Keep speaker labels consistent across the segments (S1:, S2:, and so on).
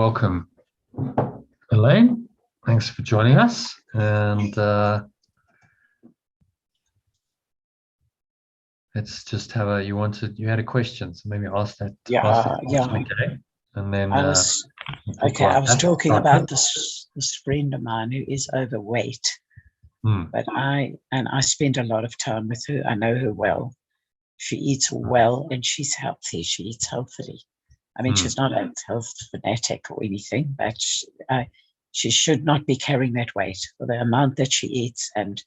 S1: welcome, Elaine. Thanks for joining us. And let's just have you had a question, so maybe ask that.
S2: Yeah.
S1: Okay. And then
S2: I was talking about this friend of mine who is overweight, but I spend a lot of time with her. I know her well. She eats well and she's healthy. She eats healthily. I mean, she's not a health fanatic or anything, but she should not be carrying that weight for the amount that she eats and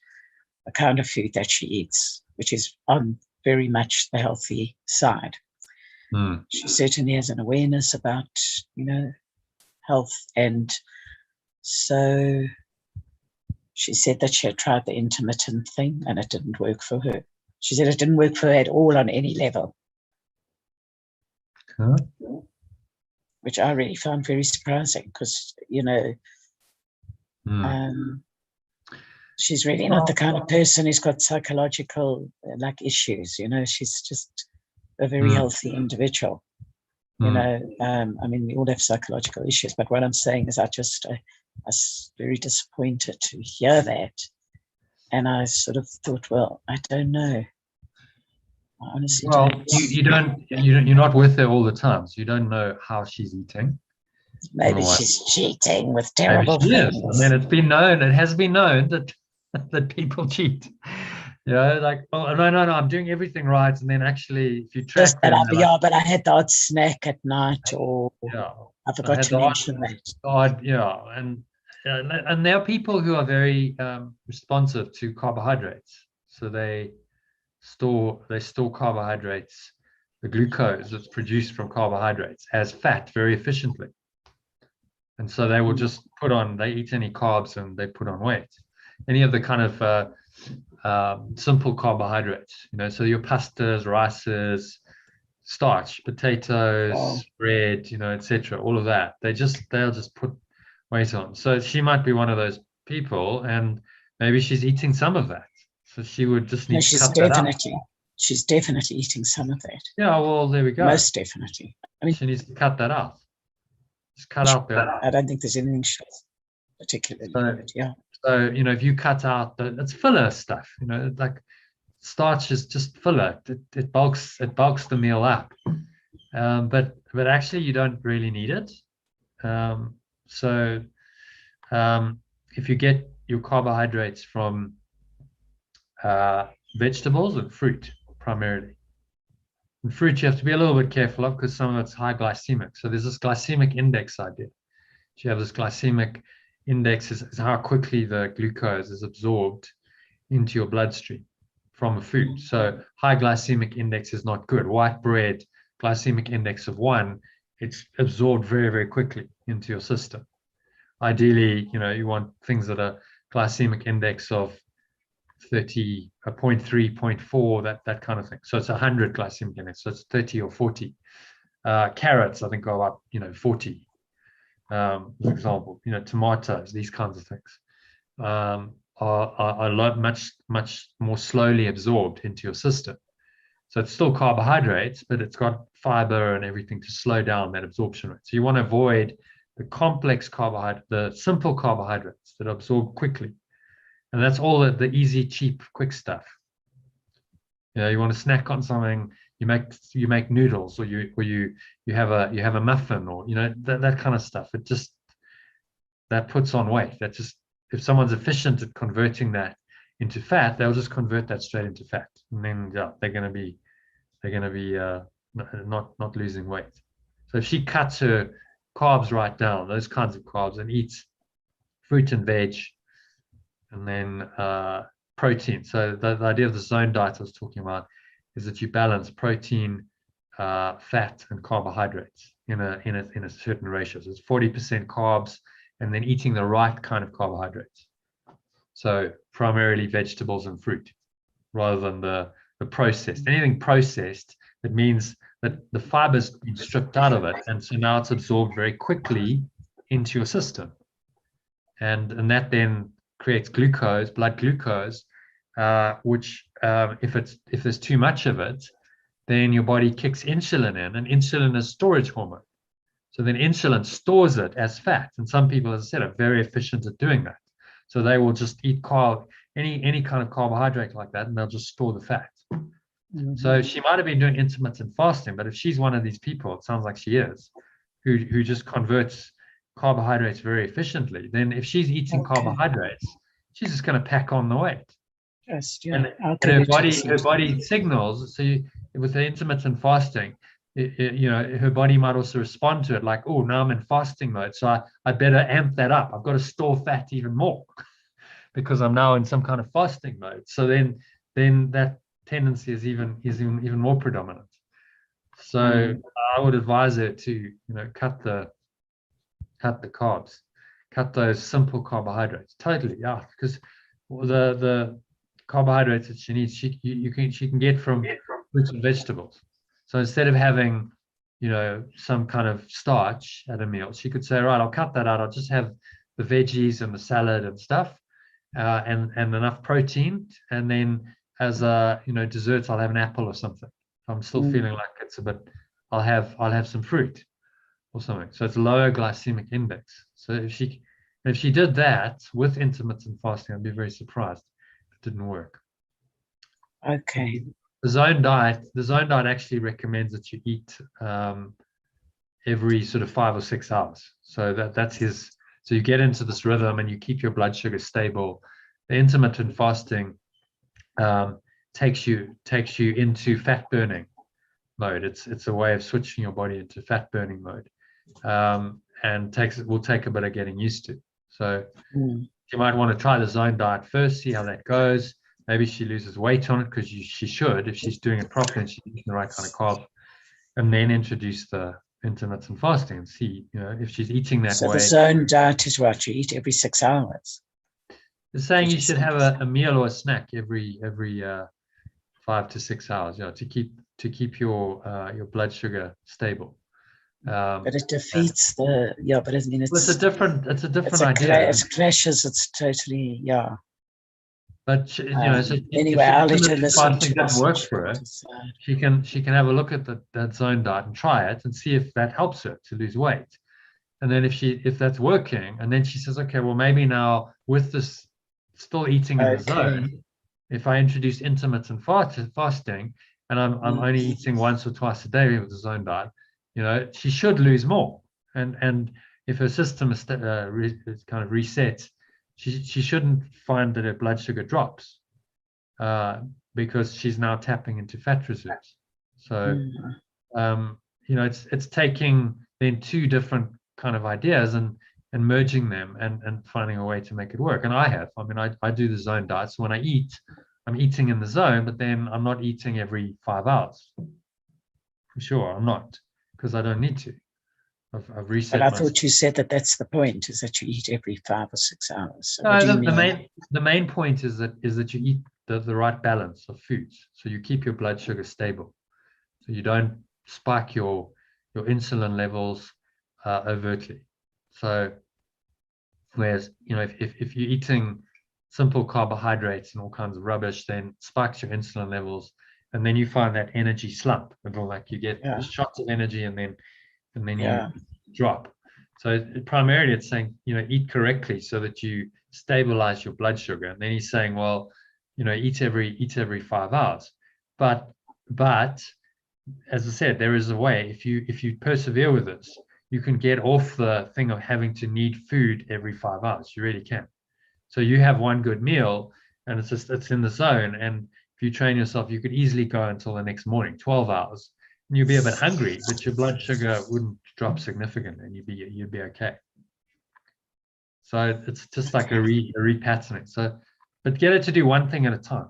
S2: the kind of food that she eats, which is on very much the healthy side. She certainly has an awareness about, health. And so she said that she had tried the intermittent thing and it didn't work for her. She said it didn't work for her at all on any level. Which I really found very surprising because, she's really not the kind of person who's got psychological issues. She's just a very healthy individual. I mean, we all have psychological issues, but what I'm saying is I was very disappointed to hear that. And I sort of thought, well, I don't know. I honestly don't.
S1: You're not with her all the time, so you don't know how she's eating.
S2: Maybe she's cheating with terrible things.
S1: I mean, it has been known that people cheat. Oh, no, I'm doing everything right. And then actually, if you track them,
S2: but I had the odd snack at night, or I forgot to mention that.
S1: And there are people who are very responsive to carbohydrates. So they store carbohydrates, the glucose that's produced from carbohydrates, as fat very efficiently. And so they will just they eat any carbs and they put on weight. Any of the kind of simple carbohydrates, so your pastas, rices, starch, potatoes, bread, etc., all of that, they'll just put weight on. So she might be one of those people, and maybe she's eating some of that. So she would just need to cut that out.
S2: She's definitely eating some of that.
S1: Yeah, well, there we go.
S2: Most definitely. I mean,
S1: she needs to cut that out. Just cut out that.
S2: I don't think there's anything particularly.
S1: So, if you cut out it's filler stuff, like starch is just filler. It bulks the meal up. But actually you don't really need it. So if you get your carbohydrates from vegetables and fruit primarily. And fruit you have to be a little bit careful of because some of it's high glycemic. So there's this glycemic index idea. You have this glycemic index is how quickly the glucose is absorbed into your bloodstream from a food. So high glycemic index is not good. White bread, glycemic index of 1, it's absorbed very, very quickly into your system. Ideally, you want things that are glycemic index of 30, 0.3, 0.4, that kind of thing. So it's 100 glycemic index, so it's 30 or 40. Carrots, I think, go up, 40. For example, tomatoes, these kinds of things are much more slowly absorbed into your system. So it's still carbohydrates, but it's got fiber and everything to slow down that absorption rate. So you want to avoid the complex carbohydrate, the simple carbohydrates that absorb quickly. And that's all the easy, cheap, quick stuff. You want to snack on something, you make noodles, or you have a muffin, or that kind of stuff. That puts on weight. That just, if someone's efficient at converting that into fat, they'll just convert that straight into fat, and then they're going to be not losing weight. So if she cuts her carbs right down, those kinds of carbs, and eats fruit and veg, and then protein. So the idea of the zone diet I was talking about is that you balance protein, fat, and carbohydrates in a certain ratio. So it's 40% carbs, and then eating the right kind of carbohydrates. So primarily vegetables and fruit, rather than the processed. Anything processed, it means that the fiber's been stripped out of it, and so now it's absorbed very quickly into your system, and that then creates glucose, blood glucose, which if there's too much of it, then your body kicks insulin in, and insulin is storage hormone. So then insulin stores it as fat. And some people, as I said, are very efficient at doing that. So they will just eat any kind of carbohydrate like that, and they'll just store the fat. So she might have been doing intermittent fasting, but if she's one of these people, it sounds like she is, who just converts carbohydrates very efficiently, then if she's eating carbohydrates, she's just going to pack on the weight. And her body signals. So with the intermittent fasting, her body might also respond to it like, oh, now I'm in fasting mode, so I better amp that up. I've got to store fat even more because I'm now in some kind of fasting mode. So then that tendency is even more predominant. So I would advise her to cut the carbs, cut those simple carbohydrates totally, because the carbohydrates that she needs, she can get from fruits and vegetables. So instead of having some kind of starch at a meal, she could say, right, I'll cut that out. I'll just have the veggies and the salad and stuff, and enough protein, and then as desserts, I'll have an apple or something. If I'm still feeling like it's a bit, I'll have some fruit or something. So it's lower glycemic index. So if she did that with intermittent fasting, I'd be very surprised if it didn't work.
S2: Okay.
S1: The zone diet actually recommends that you eat every sort of 5 or 6 hours. So that's his. So you get into this rhythm and you keep your blood sugar stable. The intermittent fasting takes you into fat burning mode. It's a way of switching your body into fat burning mode, and will take a bit of getting used to. So you might want to try the zone diet first, see how that goes. Maybe she loses weight on it, because she should, if she's doing it properly and she's eating the right kind of carb, and then introduce the intermittent fasting and see if she's eating that way.
S2: So the zone diet is what you eat every 6 hours.
S1: It's saying you should have a meal or a snack every 5 to 6 hours, to keep your blood sugar stable.
S2: But it defeats but I mean, it's
S1: a different idea.
S2: It clashes. It's totally
S1: But so
S2: anyway, I'll let her listen to
S1: doesn't work for her. She can have a look at that zone diet and try it and see if that helps her to lose weight. And then if that's working, and then she says, okay, well, maybe now with this still eating in the zone, if I introduce intermittent fasting and I'm only eating once or twice a day with the zone diet, she should lose more. And if her system is kind of reset, she shouldn't find that her blood sugar drops, because she's now tapping into fat reserves. So it's taking then two different kind of ideas and merging them and finding a way to make it work. And I do the zone diet. So when I eat, I'm eating in the zone, but then I'm not eating every 5 hours. For sure, I'm not, because I don't need to. I've reset.
S2: But I thought you said that that's the point, is that you eat every 5 or 6 hours. So
S1: no, the main point is that you eat the right balance of foods, so you keep your blood sugar stable, so you don't spike your insulin levels overtly. So whereas if you're eating simple carbohydrates and all kinds of rubbish, then spikes your insulin levels, and then you find that energy slump, like you get shots of energy and then you drop. So primarily it's saying, eat correctly so that you stabilize your blood sugar. And then he's saying, well, eat every 5 hours. But as I said, there is a way. If you persevere with this, you can get off the thing of having to need food every 5 hours. You really can. So you have one good meal and it's in the zone. And if you train yourself, you could easily go until the next morning, 12 hours. And you'd be a bit hungry, but your blood sugar wouldn't drop significantly, and you'd be okay. So it's just like a repatterning. So, but get her to do one thing at a time.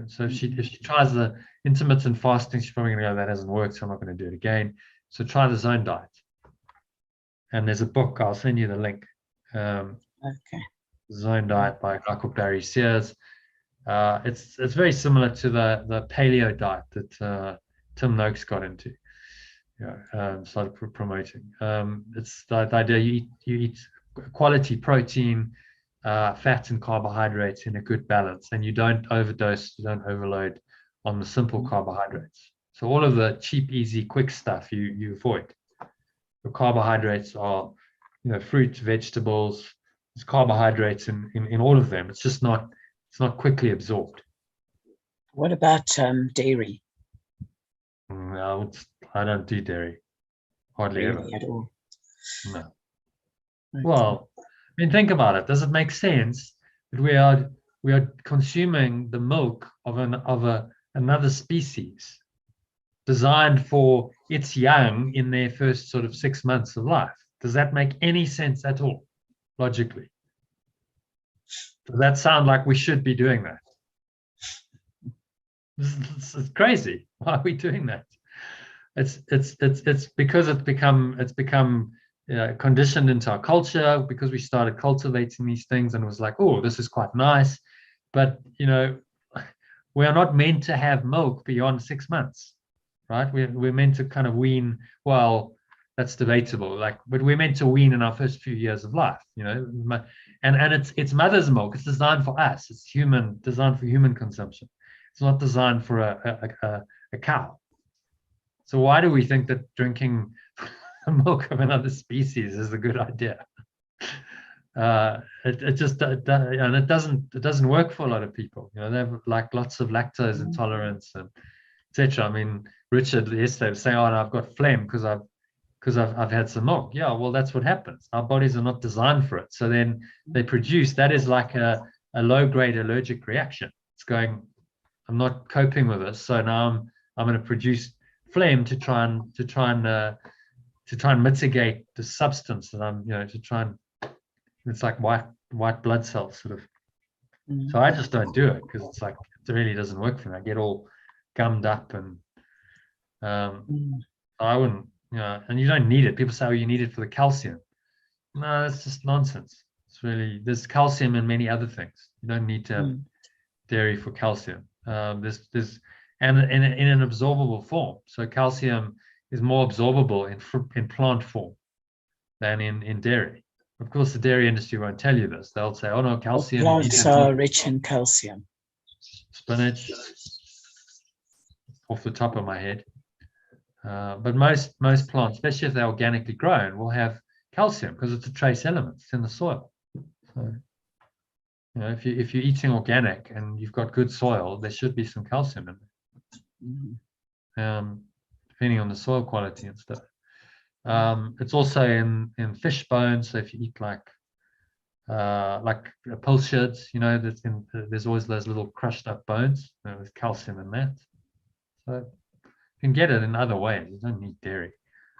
S1: So if she tries the intermittent fasting, she's probably going to go, that hasn't worked, so I'm not going to do it again. So try the zone diet. And there's a book, I'll send you the link. Zone Diet by a guy called Barry Sears. It's very similar to the paleo diet that Tim Noakes got into, started promoting. It's the idea you eat quality protein, fat and carbohydrates in a good balance, and you don't overdose, you don't overload on the simple carbohydrates. So all of the cheap, easy, quick stuff you avoid. Your carbohydrates are, fruit, vegetables. There's carbohydrates in all of them. It's just not quickly absorbed.
S2: What about dairy?
S1: I don't do dairy, hardly ever
S2: at all.
S1: No.
S2: Okay.
S1: Well, I mean, think about it. Does it make sense that we are consuming the milk of another species designed for its young in their first sort of 6 months of life? Does that make any sense at all, logically? Does that sound like we should be doing that? It's crazy. Why are we doing that? It's because it's become conditioned into our culture, because we started cultivating these things and it was like, oh, this is quite nice. But we are not meant to have milk beyond 6 months, right? We're meant to kind of wean. Well, that's debatable. But we're meant to wean in our first few years of life, and it's mother's milk. It's designed for us. It's designed for human consumption. It's not designed for a cow. So why do we think that drinking the milk of another species is a good idea? It doesn't work for a lot of people. They have like lots of lactose intolerance and etc. I mean, Richard yesterday was saying, "Oh, no, I've got phlegm because I've had some milk." Yeah, well, that's what happens. Our bodies are not designed for it. So then they produce, that is like a low-grade allergic reaction. It's going, I'm not coping with this, so now I'm going to produce phlegm to try and mitigate the substance that I'm, to try and, it's like white blood cells sort of. So I just don't do it because it's like, it really doesn't work for me. I get all gummed up and I wouldn't, and you don't need it. People say, oh, you need it for the calcium. No, that's just nonsense. It's really, there's calcium in many other things. You don't need to have dairy for calcium. There's and in an absorbable form. So calcium is more absorbable in plant form than in dairy. Of course, the dairy industry won't tell you this. They'll say, oh no, calcium.
S2: Plants are rich in calcium.
S1: Spinach, off the top of my head. But most plants, especially if they're organically grown, will have calcium because it's a trace element. It's in the soil. So, if you're eating organic and you've got good soil, there should be some calcium in there, depending on the soil quality and stuff. It's also in fish bones. So if you eat like pilchards, there's always those little crushed up bones. There's calcium in that. So you can get it in other ways. You don't need dairy.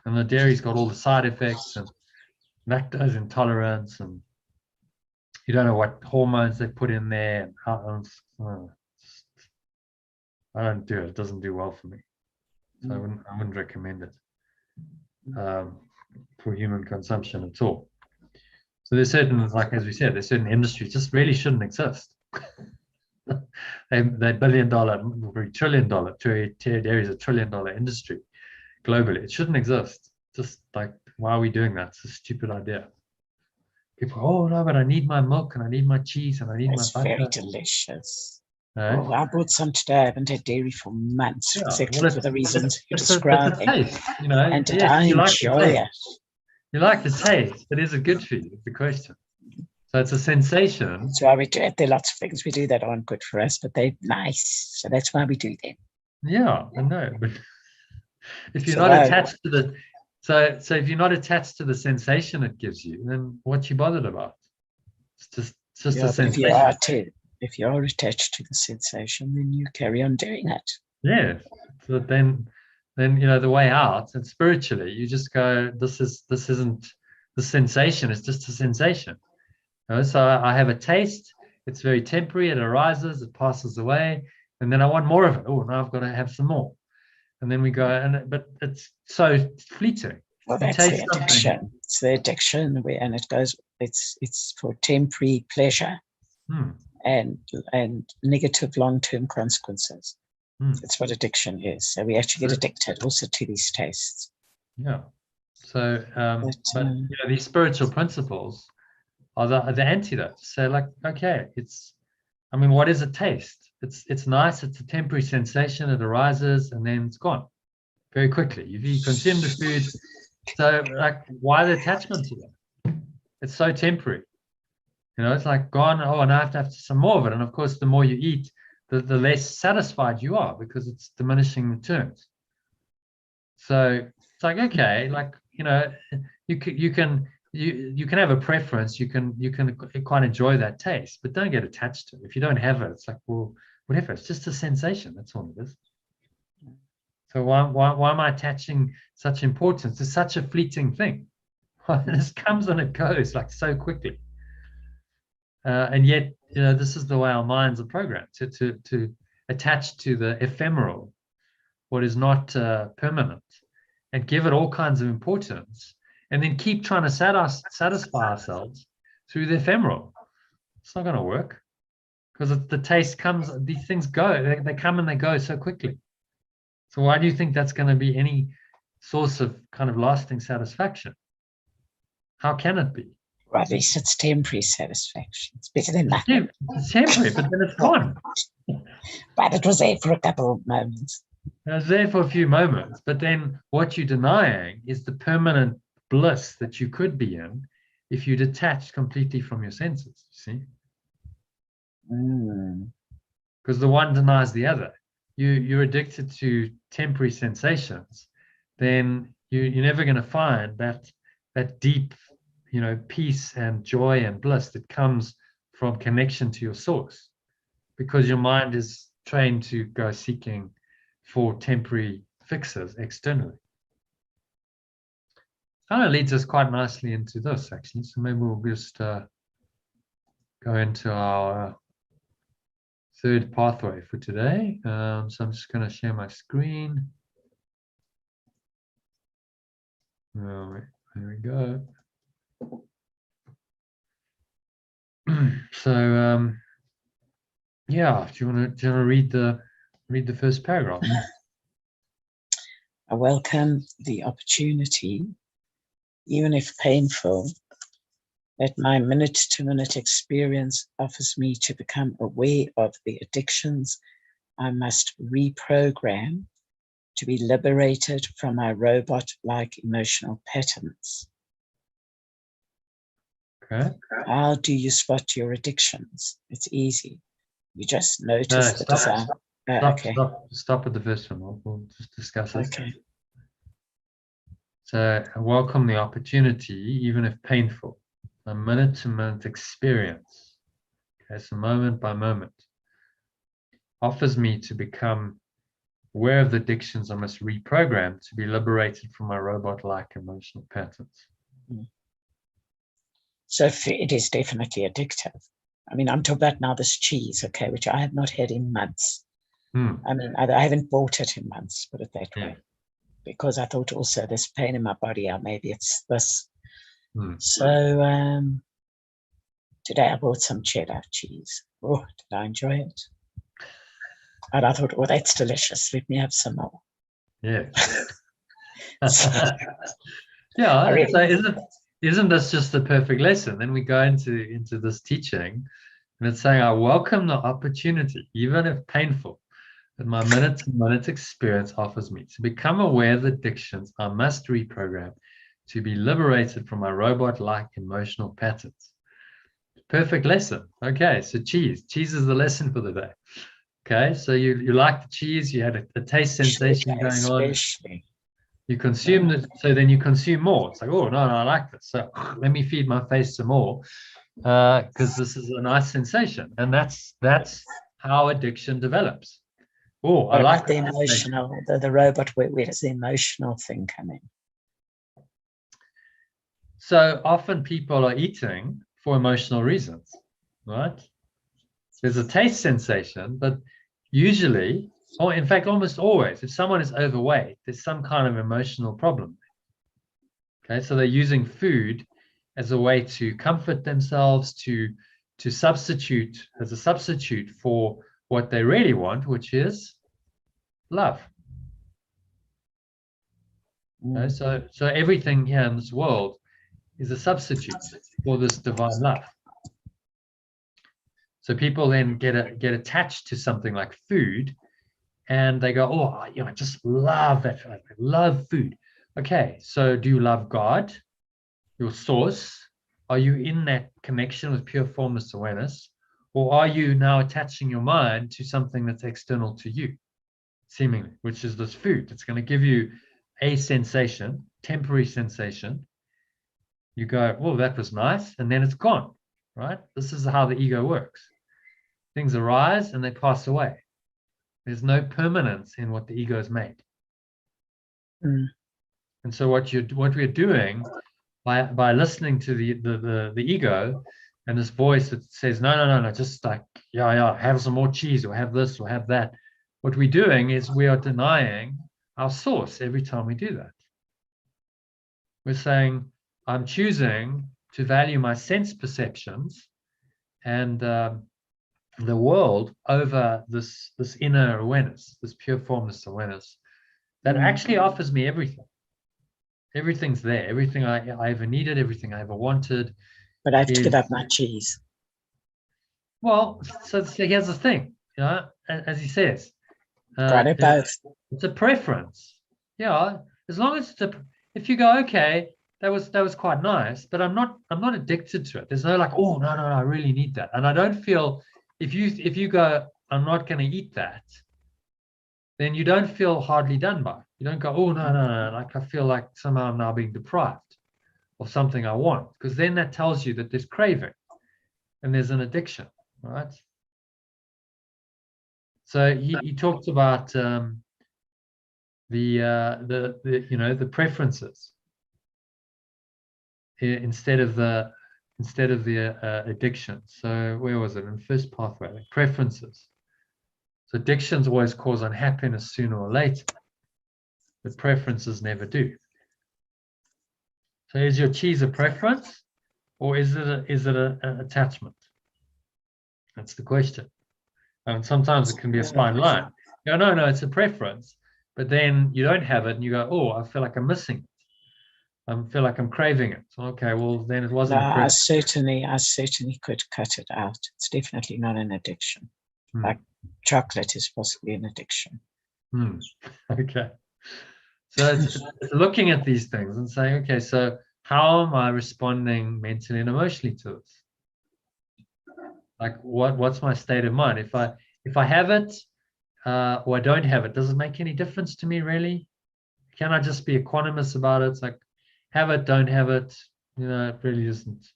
S1: And the dairy's got all the side effects and lactose intolerance, and you don't know what hormones they put in there. And I don't do it. It doesn't do well for me. So I wouldn't recommend it for human consumption at all. So there's certain, like as we said, there's certain industries just really shouldn't exist. They're $1 billion, $1 trillion. Dairy is $1 trillion industry globally. It shouldn't exist. Just like, why are we doing that? It's a stupid idea. People, oh no, but I need my milk and I need my cheese and I need my butter.
S2: It's very delicious.
S1: Right?
S2: Oh, I bought some today. I haven't had dairy for months, exactly for the reasons you're describing.
S1: Taste, and
S2: I enjoy it.
S1: You like the taste, but is it good for you? Is the question. So it's a sensation.
S2: That's why we do it. There are lots of things we do that aren't good for us, but they're nice. So that's why we do them.
S1: Yeah, I know. But if you're not attached to the so if you're not attached to the sensation it gives you, then what you bothered about? It's just a sensation.
S2: If you are attached to the sensation, then you carry on doing it.
S1: Yeah. So then the way out, and spiritually you just go, this isn't the sensation, it's just a sensation. So I have a taste, it's very temporary, it arises, it passes away, and then I want more of it. Oh, now I've got to have some more. And then we go, but it's so fleeting.
S2: Well, that's the addiction. It's the addiction, and it goes, it's for temporary pleasure and negative long-term consequences. That's what addiction is. So we actually get addicted also to these tastes.
S1: Yeah. So, but these spiritual principles are the antidote. So, like, okay, what is a taste? It's nice. It's a temporary sensation. It arises and then it's gone very quickly. If you consume the food, So like, why the attachment to that? It's so temporary. It's like gone. Oh, and I have to have some more of it. And of course, the more you eat, the less satisfied you are because it's diminishing returns. So it's like, okay, like, you can have a preference. You can quite enjoy that taste, but don't get attached to it. If you don't have it, it's like, well, whatever. It's just a sensation. That's all it is. So why am I attaching such importance to such a fleeting thing? This comes and it goes like so quickly. And yet, this is the way our minds are programmed to attach to the ephemeral, what is not permanent, and give it all kinds of importance, and then keep trying to satisfy ourselves through the ephemeral. It's not going to work because the taste comes, these things go, they come and they go so quickly. So why do you think that's going to be any source of kind of lasting satisfaction? How can it be?
S2: Or at least it's temporary satisfaction. It's better than nothing.
S1: It's temporary, but then it's gone.
S2: But it was there for a couple of moments.
S1: It was there for a few moments, but then what you're denying is the permanent bliss that you could be in if you detached completely from your senses, you see? Because the one denies the other. You're addicted to temporary sensations, then you're never going to find that deep, peace and joy and bliss that comes from connection to your source, because your mind is trained to go seeking for temporary fixes externally. Kind of leads us quite nicely into this, actually. So maybe we'll just go into our third pathway for today. So I'm just going to share my screen. There we go. So yeah, do you want to read the first paragraph?
S2: I welcome the opportunity, even if painful, that my minute-to-minute experience offers me to become aware of the addictions I must reprogram to be liberated from my robot-like emotional patterns.
S1: Okay.
S2: How do you spot your addictions? It's easy. You just notice the desire.
S1: Stop at the first one. We'll just discuss it.
S2: Okay.
S1: So I welcome the opportunity, even if painful, a minute-to-minute experience. Okay, so moment by moment offers me to become aware of the addictions I must reprogram to be liberated from my robot-like emotional patterns.
S2: So it is definitely addictive. I mean, I'm talking about now this cheese, okay, which I have not had in months. I mean, I haven't bought it in months, put it that way, because I thought also there's pain in my body, maybe it's this. So today I bought some cheddar cheese. Oh, did I enjoy it? And I thought, oh, that's delicious. Let me have some more.
S1: Yeah. Yeah. Really, so isn't this just the perfect lesson? Then we go into this teaching, and it's saying, I welcome the opportunity, even if painful, that my minute-to-minute experience offers me to become aware of the addictions I must reprogram to be liberated from my robot-like emotional patterns. Perfect lesson. Okay, so cheese is the lesson for the day. Okay, so you like the cheese, you had a taste sensation going on. You consumed it, so then you consume more. It's like, oh, no, I like this. So let me feed my face some more because this is a nice sensation. And that's how addiction develops. Oh, I like
S2: the emotional, the robot, where does the emotional thing come in?
S1: So often people are eating for emotional reasons, right? There's a taste sensation, but usually, or in fact, almost always, if someone is overweight, there's some kind of emotional problem. Okay, so they're using food as a way to comfort themselves, to substitute, as a substitute for what they really want, which is love. Okay, so everything here in this world is a substitute for this divine love. So people then get attached to something like food, and they go, oh, I just love that. I love food. okay, so do you love God, your source? Are you in that connection with pure formless awareness? Or are you now attaching your mind to something that's external to you, seemingly, which is this food? It's going to give you a sensation, temporary sensation. You go, oh, that was nice, and then it's gone, right? This is how the ego works. Things arise and they pass away. There's no permanence in what the ego has made. And so what we're doing by listening to the ego and this voice that says, no, just like, yeah, have some more cheese or have this or have that. What we're doing is we are denying our source every time we do that. We're saying, I'm choosing to value my sense perceptions and the world over this inner awareness, this pure formless awareness that actually offers me everything. Everything's there. Everything I ever needed, everything I ever wanted.
S2: But I have to give up my cheese.
S1: Well, so here's the thing, as he says, it's a preference. Yeah, as long as if you go, okay, that was quite nice, but I'm not addicted to it. There's no like, oh no, I really need that, and I don't feel if you go, I'm not going to eat that, then you don't feel hardly done by. You don't go, oh no, like I feel like somehow I'm now being deprived of something I want, because then that tells you that there's craving and there's an addiction, right? So he talked about the preferences instead of the addiction. So where was it in first pathway? Preferences. So addictions always cause unhappiness sooner or later, but preferences never do. So is your cheese a preference, or is it an attachment? That's the question. And sometimes it can be a fine line. You go, no, it's a preference, but then you don't have it, and you go, oh, I feel like I'm missing it. I feel like I'm craving it. Okay, well then it wasn't.
S2: I certainly could cut it out. It's definitely not an addiction. Like chocolate is possibly an addiction.
S1: Okay. So it's looking at these things and saying, okay, so how am I responding mentally and emotionally to this? Like what's my state of mind? If I have it or I don't have it, does it make any difference to me really? Can I just be equanimous about it? It's like have it, don't have it, it really isn't.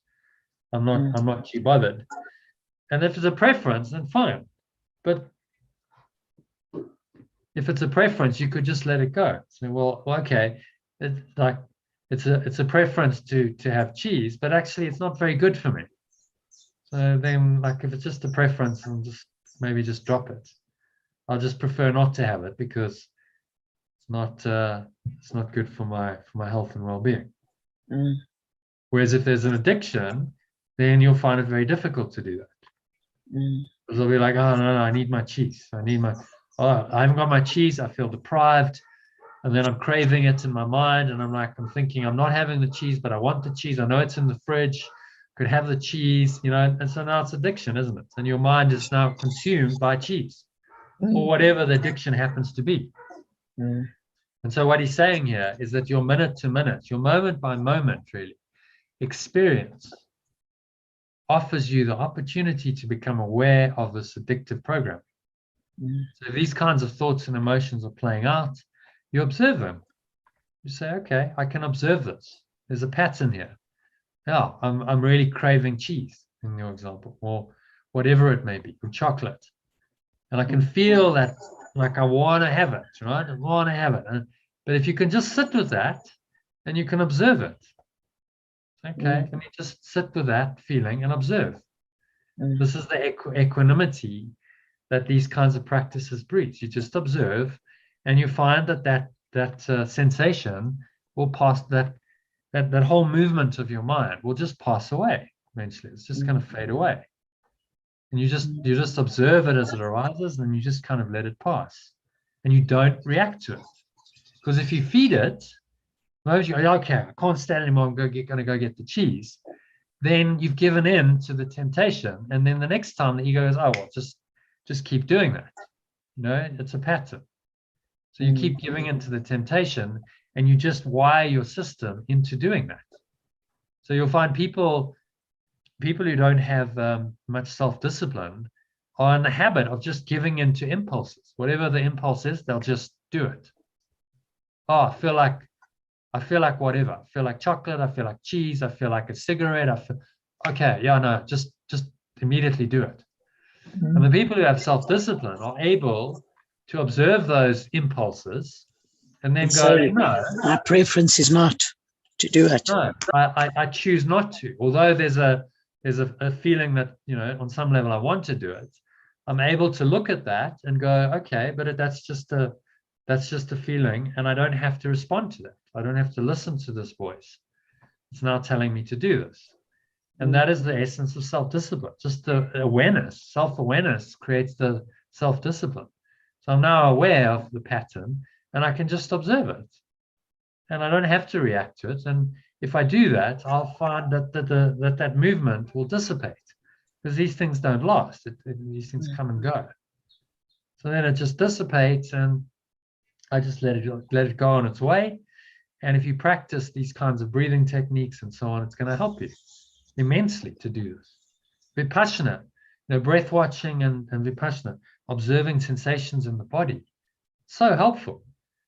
S1: I'm not too bothered. And if it's a preference, then fine. But if it's a preference, you could just let it go. So, well, okay, it's a preference to have cheese, but actually it's not very good for me. So then, like, if it's just a preference, and maybe just drop it. I'll just prefer not to have it because it's not good for my health and well-being. Whereas if there's an addiction, then you'll find it very difficult to do that. Because they'll be like, oh no, I need my cheese. I haven't got my cheese. I feel deprived, and then I'm craving it in my mind, and I'm thinking I'm not having the cheese, but I want the cheese. I know it's in the fridge. Could have the cheese, and so now it's addiction, isn't it? And your mind is now consumed by cheese, or whatever the addiction happens to be. And so what he's saying here is that your minute to minute, your moment by moment, really, experience offers you the opportunity to become aware of this addictive program. So these kinds of thoughts and emotions are playing out. You observe them. You say, okay, I can observe this. There's a pattern here. Yeah, I'm really craving cheese in your example, or whatever it may be, or chocolate. And I can feel that, like I want to have it, right? I want to have it. But if you can just sit with that, then you can observe it. Okay, let me just sit with that feeling and observe. This is the equanimity that these kinds of practices breed. You just observe, and you find that sensation will pass. That whole movement of your mind will just pass away eventually. It's just going to fade away, and you just observe it as it arises, and you just kind of let it pass, and you don't react to it. Because if you feed it, you go, okay, I can't stand anymore. I'm going to go get the cheese. Then you've given in to the temptation, and then the next time the ego goes, oh well, just keep doing that. It's a pattern. So you keep giving into the temptation, and you just wire your system into doing that. So you'll find people who don't have much self-discipline are in the habit of just giving in to impulses. Whatever the impulse is, they'll just do it. Oh, I feel like whatever. I feel like chocolate. I feel like cheese. I feel like a cigarette. Okay, yeah, no, just immediately do it. And the people who have self-discipline are able to observe those impulses and then go, no,
S2: my preference is not to do it.
S1: No, I choose not to. Although there's a feeling that, on some level I want to do it, I'm able to look at that and go, okay, but that's just a feeling, and I don't have to respond to that. I don't have to listen to this voice. It's now telling me to do this. And that is the essence of self-discipline. Just the awareness, self-awareness creates the self-discipline. So I'm now aware of the pattern and I can just observe it. And I don't have to react to it. And if I do that, I'll find that movement will dissipate, because these things don't last. These things come and go. So then it just dissipates, and I just let it go on its way. And if you practice these kinds of breathing techniques and so on, it's going to help you immensely to do this. Vipassana, breath watching and vipassana, observing sensations in the body, so helpful.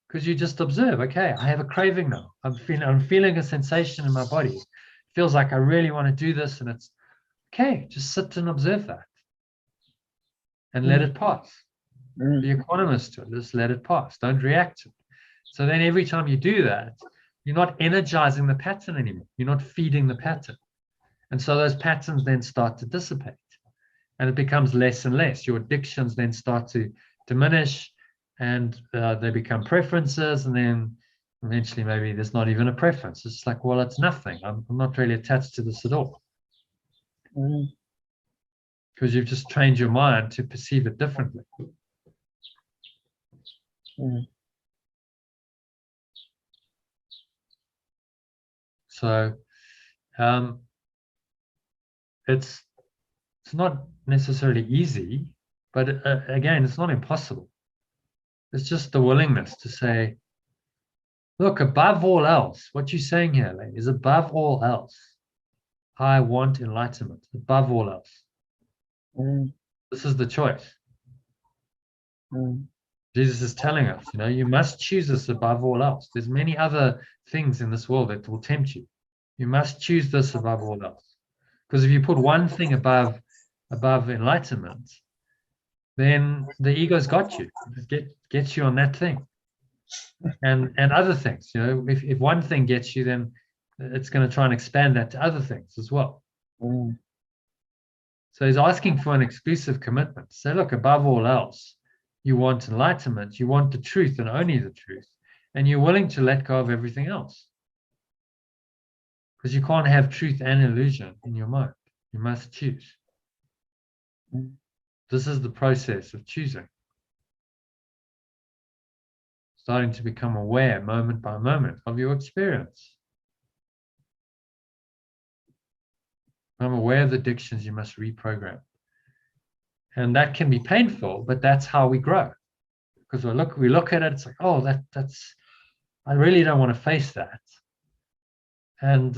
S1: Because you just observe, okay, I have a craving now. I'm feeling a sensation in my body. It feels like I really want to do this, and it's okay. Just sit and observe that, and let it pass. Be equanimous to it. Just let it pass. Don't react to it. So then, every time you do that, you're not energizing the pattern anymore. You're not feeding the pattern, and so those patterns then start to dissipate, and it becomes less and less. Your addictions then start to diminish. And they become preferences, and then eventually maybe there's not even a preference. It's like, well, it's nothing. I'm not really attached to this at all. Because you've just trained your mind to perceive it differently. So it's not necessarily easy, but again, it's not impossible. It's just the willingness to say, look, above all else, what you're saying here, Elaine, is above all else, I want enlightenment, above all else. This is the choice. Jesus is telling us, you must choose this above all else. There's many other things in this world that will tempt you. You must choose this above all else. Because if you put one thing above enlightenment, then the ego's got you. It gets you on that thing. And other things, if one thing gets you, then it's going to try and expand that to other things as well. So he's asking for an exclusive commitment. Say, look, above all else, you want enlightenment, you want the truth and only the truth, and you're willing to let go of everything else. Because you can't have truth and illusion in your mind. You must choose. This is the process of choosing. Starting to become aware moment by moment of your experience. I'm aware of the addictions you must reprogram. And that can be painful, but that's how we grow. Because we look at it, it's like, oh, that's I really don't want to face that. And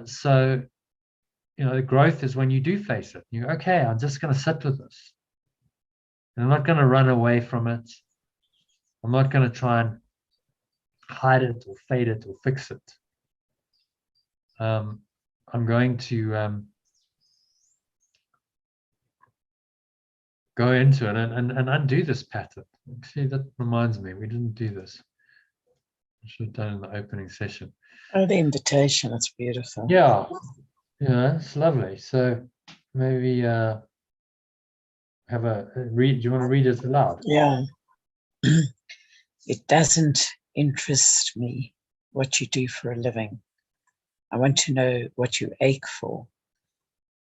S1: so the growth is when you do face it. You go, okay, I'm just going to sit with this. And I'm not going to run away from it. I'm not going to try and hide it or fade it or fix it. I'm going to go into it and undo this pattern. Actually, that reminds me, we didn't do this. I should have done in the opening session.
S2: Oh, the invitation, that's beautiful.
S1: Yeah, it's lovely. So maybe have a read. Do you want to read it aloud?
S2: Yeah. It doesn't interest me what you do for a living. I want to know what you ache for.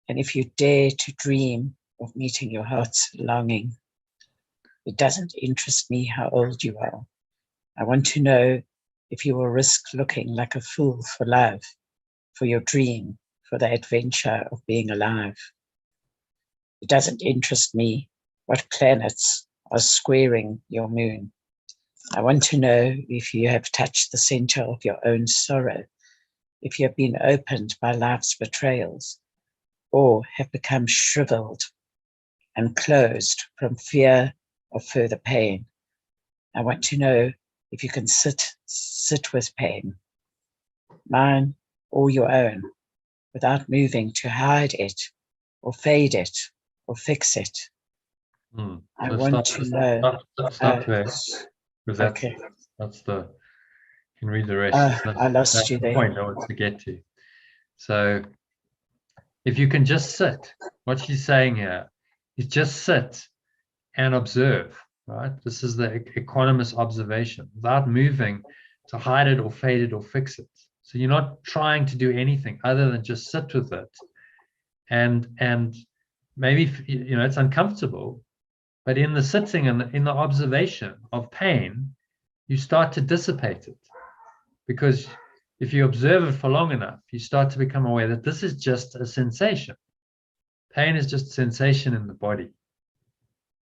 S2: And if you dare to dream of meeting your heart's longing, it doesn't interest me how old you are. I want to know if you will risk looking like a fool for love, for your dream, for the adventure of being alive. It doesn't interest me what planets are squaring your moon. I want to know if you have touched the center of your own sorrow, if you have been opened by life's betrayals, or have become shriveled and closed from fear of further pain. I want to know if you can sit with pain, mine or your own, without moving to hide it or fade it or fix it. I want to know.
S1: Stop there, because that's the. You can read the rest.
S2: I lost you
S1: the
S2: there.
S1: point I want to get to. So, if you can just sit, what she's saying here is just sit and observe. Right? This is the equanimous observation, without moving to hide it or fade it or fix it. So you're not trying to do anything other than just sit with it, and maybe it's uncomfortable, but in the sitting and in the observation of pain, you start to dissipate it, because if you observe it for long enough, you start to become aware that this is just a sensation. Pain is just a sensation in the body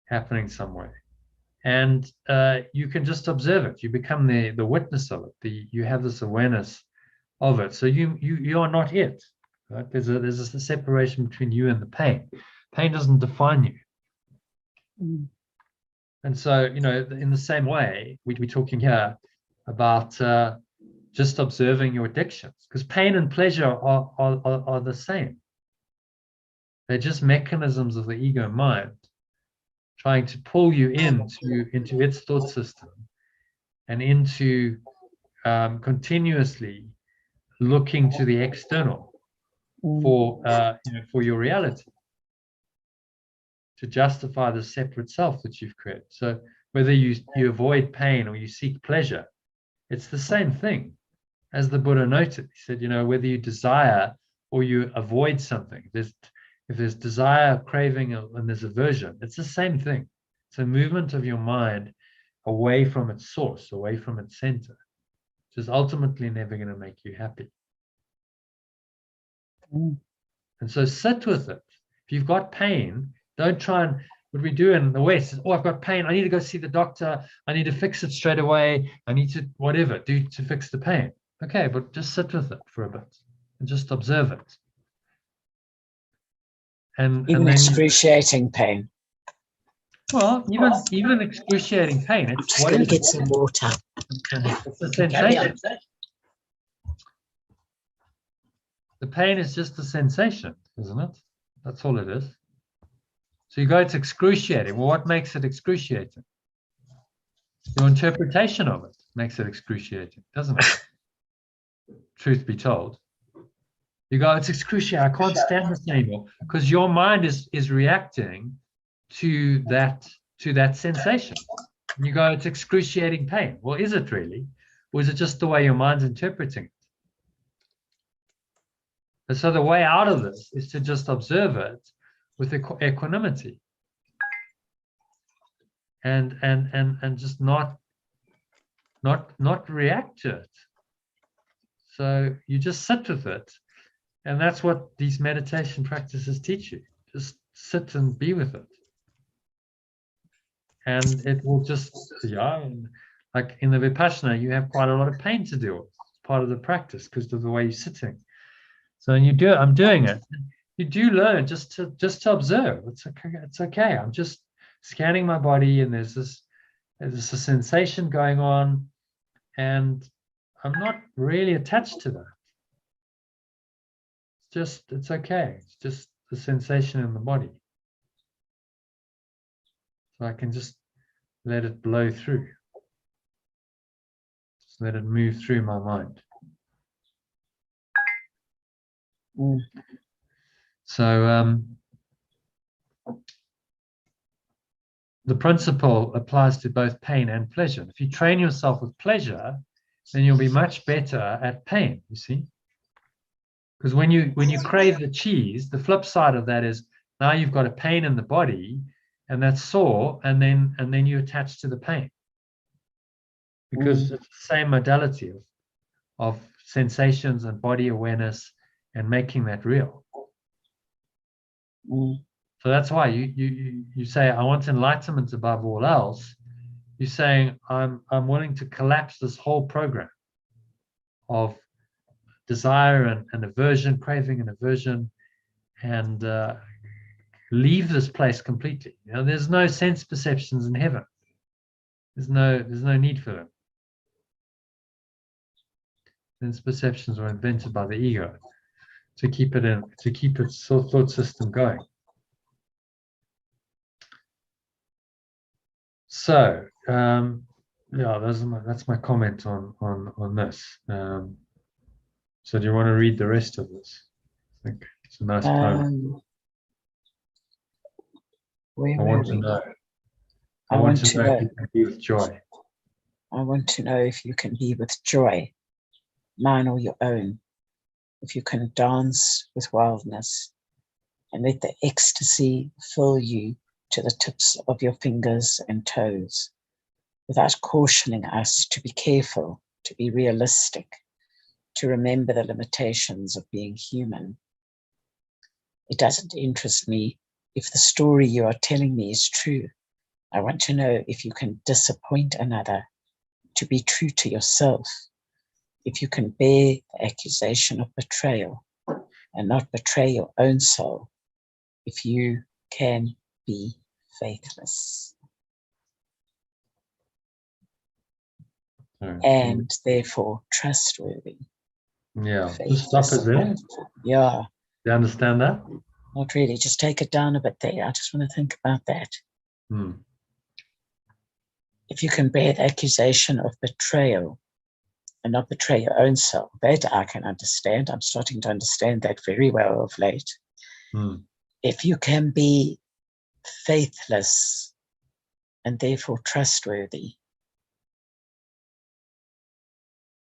S1: happening somewhere. And you can just observe it. You become the witness of it. You have this awareness of it. So you are not it. Right? There's a separation between you and the pain. Pain doesn't define you.
S2: Mm.
S1: And so, in the same way, we'd be talking here about just observing your addictions, because pain and pleasure are the same. They're just mechanisms of the ego mind trying to pull you into its thought system and into continuously looking to the external for your reality, to justify the separate self that you've created. So whether you avoid pain or you seek pleasure, it's the same thing. As the Buddha noted, he said, whether you desire or you avoid something, if there's desire, craving, and there's aversion, it's the same thing. It's a movement of your mind away from its source, away from its center, which is ultimately never going to make you happy. And so sit with it. If you've got pain, don't try and, what we do in the West is, I've got pain, I need to go see the doctor, I need to fix it straight away, I need to whatever do to fix the pain. Okay, but just sit with it for a bit and just observe it. And
S2: even
S1: then,
S2: excruciating pain.
S1: Well, even excruciating pain. It's
S2: what is get some water.
S1: It's a sensation. The pain is just a sensation, isn't it? That's all it is. So you go, it's excruciating. Well, what makes it excruciating? Your interpretation of it makes it excruciating, doesn't it? Truth be told. You go, it's excruciating. I can't stand this anymore, because your mind is reacting to that sensation. And you go, it's excruciating pain. Well, is it really? Or is it just the way your mind's interpreting it? And so the way out of this is to just observe it with equanimity, and just not react to it. So you just sit with it, and that's what these meditation practices teach you. Just sit and be with it, and it will just, like in the Vipassana, you have quite a lot of pain to deal with. It's part of the practice because of the way you're sitting. So I'm doing it. You do learn just to observe. It's okay. I'm just scanning my body, and there's a sensation going on, and I'm not really attached to that. It's okay. It's just the sensation in the body. So I can just let it blow through. Just let it move through my mind. So the principle applies to both pain and pleasure. If you train yourself with pleasure, then you'll be much better at pain, you see? Because when you crave the cheese, the flip side of that is now you've got a pain in the body, and that's sore, and then you attach to the pain. Because it's the same modality of sensations and body awareness and making that real. So that's why you say, I want enlightenment above all else, You're saying, I'm willing to collapse this whole program of desire and aversion, craving and aversion, and leave this place completely. You know, there's no sense perceptions in heaven. There's no need for them. Sense perceptions were invented by the ego to keep its thought system going. So yeah, that's my comment on this. So do you want to read the rest of this? I think it's a nice poem. I want to know if you can be with joy.
S2: I want to know if you can be with joy, mine or your own, if you can dance with wildness and let the ecstasy fill you to the tips of your fingers and toes, without cautioning us to be careful, to be realistic, to remember the limitations of being human. It doesn't interest me if the story you are telling me is true. I want to know if you can disappoint another, to be true to yourself, if you can bear the accusation of betrayal and not betray your own soul, if you can be faithless. And therefore trustworthy.
S1: Yeah, just stop it there.
S2: Yeah.
S1: Do you understand that?
S2: Not really, just take it down a bit there. I just want to think about that. If you can bear the accusation of betrayal and not betray your own soul, that I can understand. I'm starting to understand that very well of late. If you can be faithless and therefore trustworthy,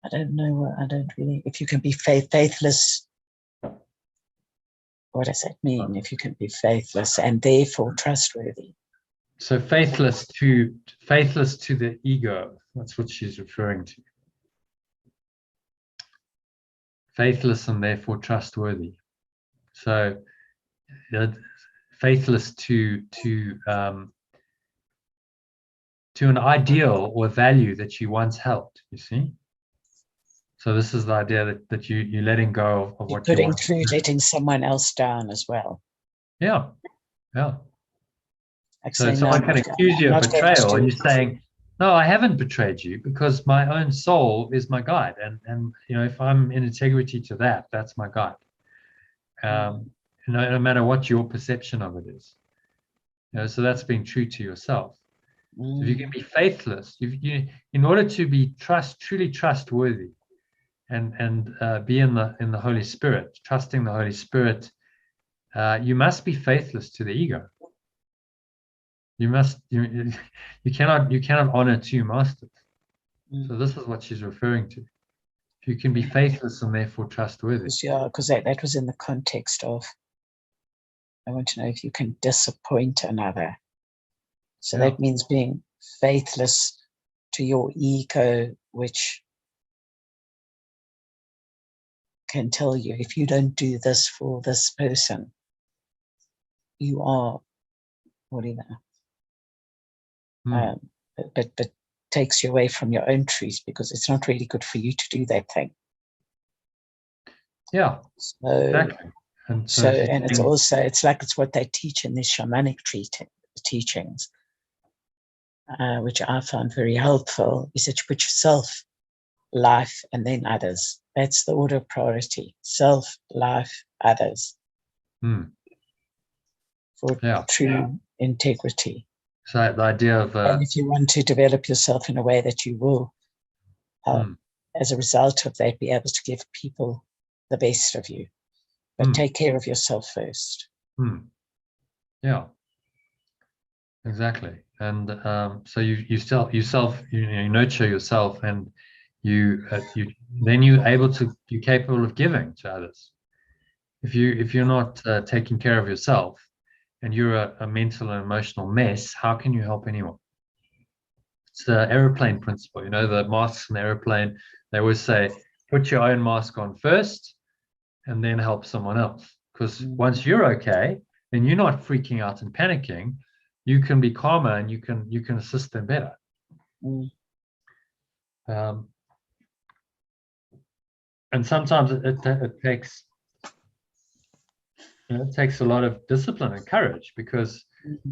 S2: I don't know, if you can be faithless, what does that mean? If you can be faithless and therefore trustworthy.
S1: So faithless to the ego, that's what she's referring to. Faithless and therefore trustworthy. So faithless to an ideal or value that you once held, you see? So this is the idea that you're letting go of what you want.
S2: Could include letting someone else down as well.
S1: Yeah.
S2: Like
S1: so someone can accuse you of betrayal and you're saying, no, I haven't betrayed you because my own soul is my guide. And you know, if I'm in integrity to that, that's my guide. No matter what your perception of it is. You know, so that's being true to yourself. So if you can be faithless, in order to be truly trustworthy and be in the Holy Spirit, trusting the Holy Spirit, you must be faithless to the ego. You cannot honor two masters. So this is what she's referring to. If you can be faithless and therefore trustworthy.
S2: Yeah, because that was in the context of, I want to know if you can disappoint another. So that means being faithless to your ego, which can tell you, if you don't do this for this person, you are whatever. But takes you away from your own truth, because it's not really good for you to do that thing.
S1: Yeah,
S2: so,
S1: exactly.
S2: And it's also, it's like it's what they teach in these shamanic teachings, which I found very helpful, is that you put yourself, life, and then others. That's the order of priority: self, life, others. For true integrity.
S1: So the idea of
S2: and if you want to develop yourself in a way that you will, as a result of that, be able to give people the best of you, but take care of yourself first.
S1: Yeah, exactly. And so you nurture yourself, and then you're capable of giving to others. If you're not taking care of yourself, and you're a mental and emotional mess, how can you help anyone? It's the airplane principle. You know, the masks in the airplane, they always say, put your own mask on first and then help someone else. Because once you're okay, then you're not freaking out and panicking. You can be calmer and you can assist them better. And sometimes it takes, it takes a lot of discipline and courage, because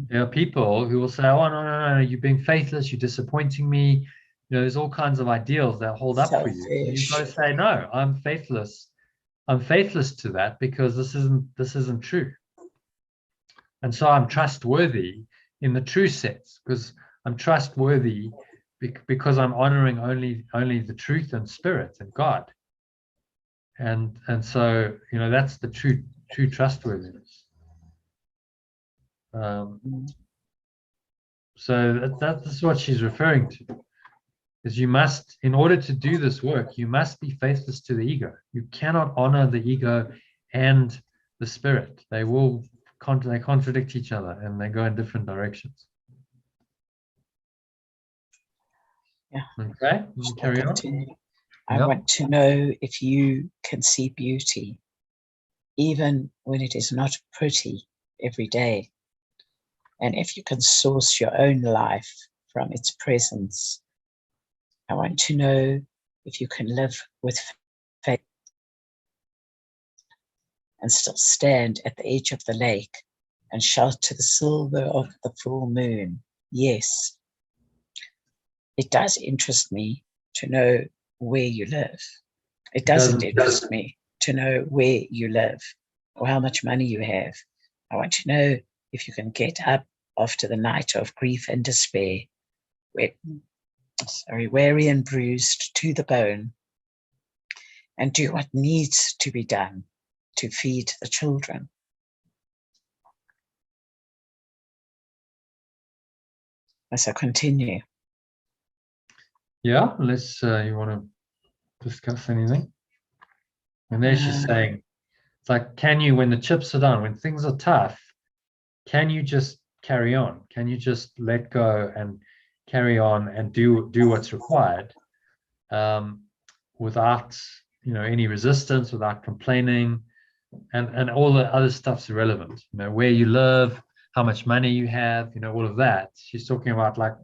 S1: there are people who will say, "Oh, no, you're being faithless. You're disappointing me." There's all kinds of ideals that hold up for you. And you've got to say, "No, I'm faithless. I'm faithless to that, because this isn't true. And so I'm trustworthy in the true sense, because I'm trustworthy because I'm honoring only the truth and spirit and God." And so that's the true trustworthiness. So that's what she's referring to. Is you must, in order to do this work, you must be faithless to the ego. You cannot honor the ego and the spirit. They contradict each other, and they go in different directions.
S2: Yeah.
S1: Okay, carry on.
S2: I want to know if you can see beauty, even when it is not pretty every day, and if you can source your own life from its presence. I want to know if you can live with faith and still stand at the edge of the lake and shout to the silver of the full moon, yes. It does interest me to know where you live. It doesn't interest me to know where you live or how much money you have. I want to know if you can get up after the night of grief and despair, weary and bruised to the bone, and do what needs to be done to feed the children. As I continue.
S1: Yeah, unless you want to discuss anything. And there she's saying, it's like, can you, when the chips are down, when things are tough, can you just carry on? Can you just let go and carry on and do what's required, without any resistance, without complaining, and all the other stuff's irrelevant. Where you live, how much money you have, all of that. She's talking about, like,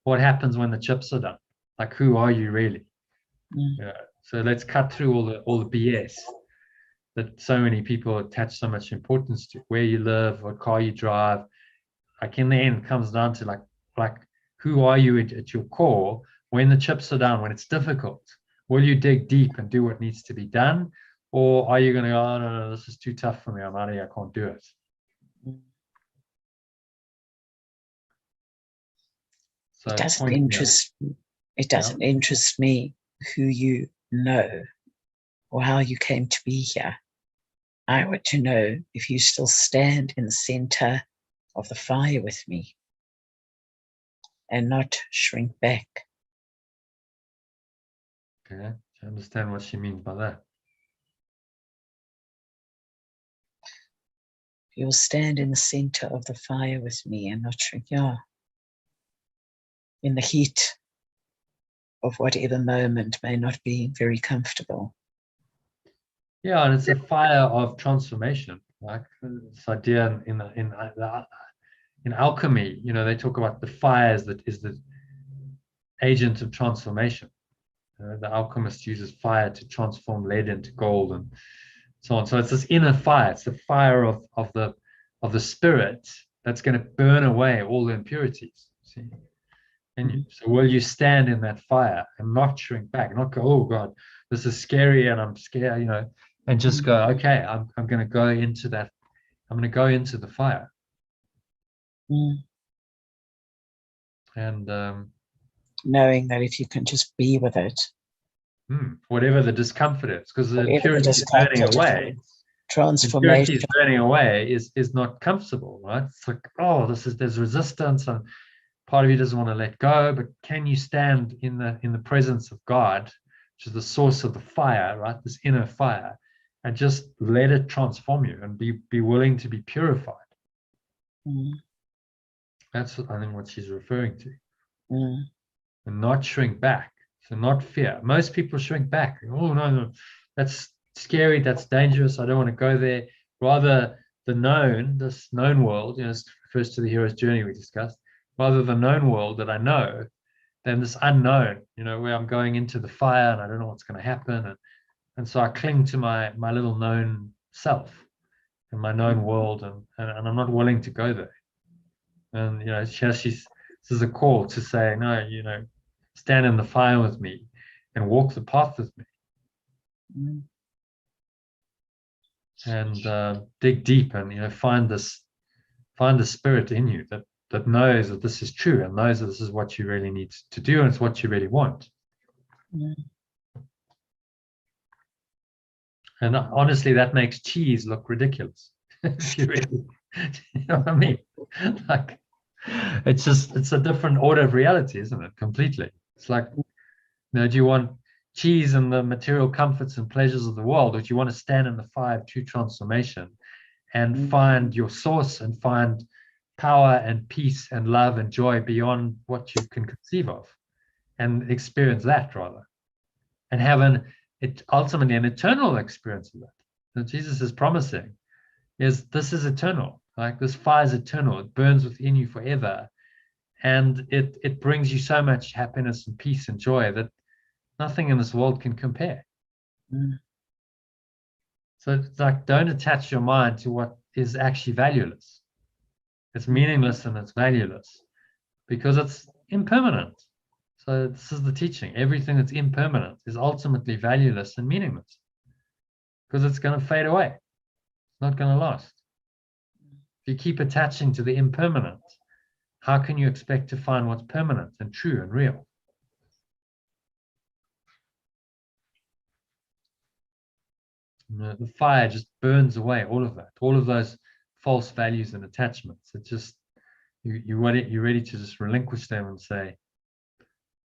S1: what happens when the chips are done. Like, who are you really? So let's cut through all the BS that so many people attach so much importance to. Where you live, what car you drive. Like, in the end, it comes down to like who are you at your core when the chips are down, when it's difficult? Will you dig deep and do what needs to be done? Or are you going to go, "Oh, no, this is too tough for me. I'm out of here. I can't do it." So
S2: it doesn't interest me who you know or how you came to be here. I want to know if you still stand in the center of the fire with me and not shrink back.
S1: Okay, I understand what she means by that.
S2: You'll stand in the center of the fire with me and not shrink. In the heat of whatever moment may not be very comfortable.
S1: Yeah, and it's a fire of transformation. Like this idea in alchemy, they talk about the fire is the agent of transformation. The alchemist uses fire to transform lead into gold and so on. So it's this inner fire. It's the fire of the spirit that's going to burn away all the impurities. See? So will you stand in that fire and not shrink back, not go, "Oh God, this is scary and I'm scared," and just go, "Okay, I'm going to go into that. I'm going to go into the fire." And
S2: knowing that if you can just be with it,
S1: whatever the discomfort is, because the impurity is burning away.
S2: Transformation
S1: is burning away is not comfortable, right? It's like, oh, there's resistance, and part of you doesn't want to let go. But can you stand in the presence of God, which is the source of the fire, right? This inner fire, and just let it transform you and be willing to be purified. That's I think what she's referring to. And not shrink back. So not fear. Most people shrink back. "Oh no, that's scary, that's dangerous, I don't want to go there." Rather this known world, this refers to the hero's journey we discussed. Rather the known world that I know, than this unknown, where I'm going into the fire and I don't know what's going to happen. And so I cling to my little known self and my known world, and I'm not willing to go there. And this is a call to say, no, stand in the fire with me and walk the path with me. And dig deep and find the spirit in you that knows that this is true and knows that this is what you really need to do and it's what you really want. And honestly, that makes cheese look ridiculous. If you really, you know what I mean? Like, it's a different order of reality, isn't it? Completely. It's like, do you want cheese and the material comforts and pleasures of the world, or do you want to stand in the fire of true transformation and find your source and find power and peace and love and joy beyond what you can conceive of, and experience that rather, and have ultimately an eternal experience of it? That Jesus is promising is this is eternal. Like, this fire is eternal. It burns within you forever, and it brings you so much happiness and peace and joy that nothing in this world can compare. So it's like, don't attach your mind to what is actually valueless. It's meaningless and it's valueless because it's impermanent. So this is the teaching. Everything that's impermanent is ultimately valueless and meaningless because it's going to fade away. It's not going to last. If you keep attaching to the impermanent, how can you expect to find what's permanent and true and real? The fire just burns away all of that, all of those false values and attachments. It just, you're ready to just relinquish them and say,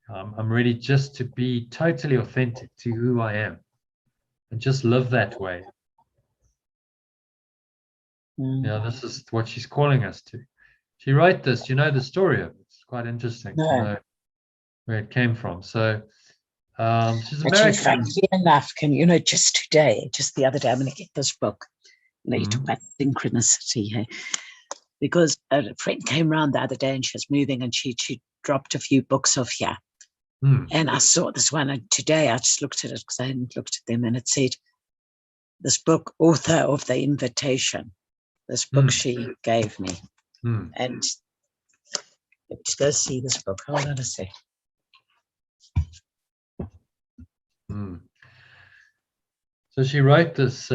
S1: I'm ready just to be totally authentic to who I am and just live that way. This is what she's calling us to. She wrote this, the story of it. It's quite interesting to know where it came from. So she's American.
S2: Funny enough, just today, just the other day, I'm going to get this book. You talk about synchronicity, because a friend came around the other day and she was moving and she dropped a few books off here. And I saw this one, and today I just looked at it because I hadn't looked at them, and it said, this book, author of The Invitation. This book she gave me. And let's go see this book. Hold on a sec.
S1: So she wrote this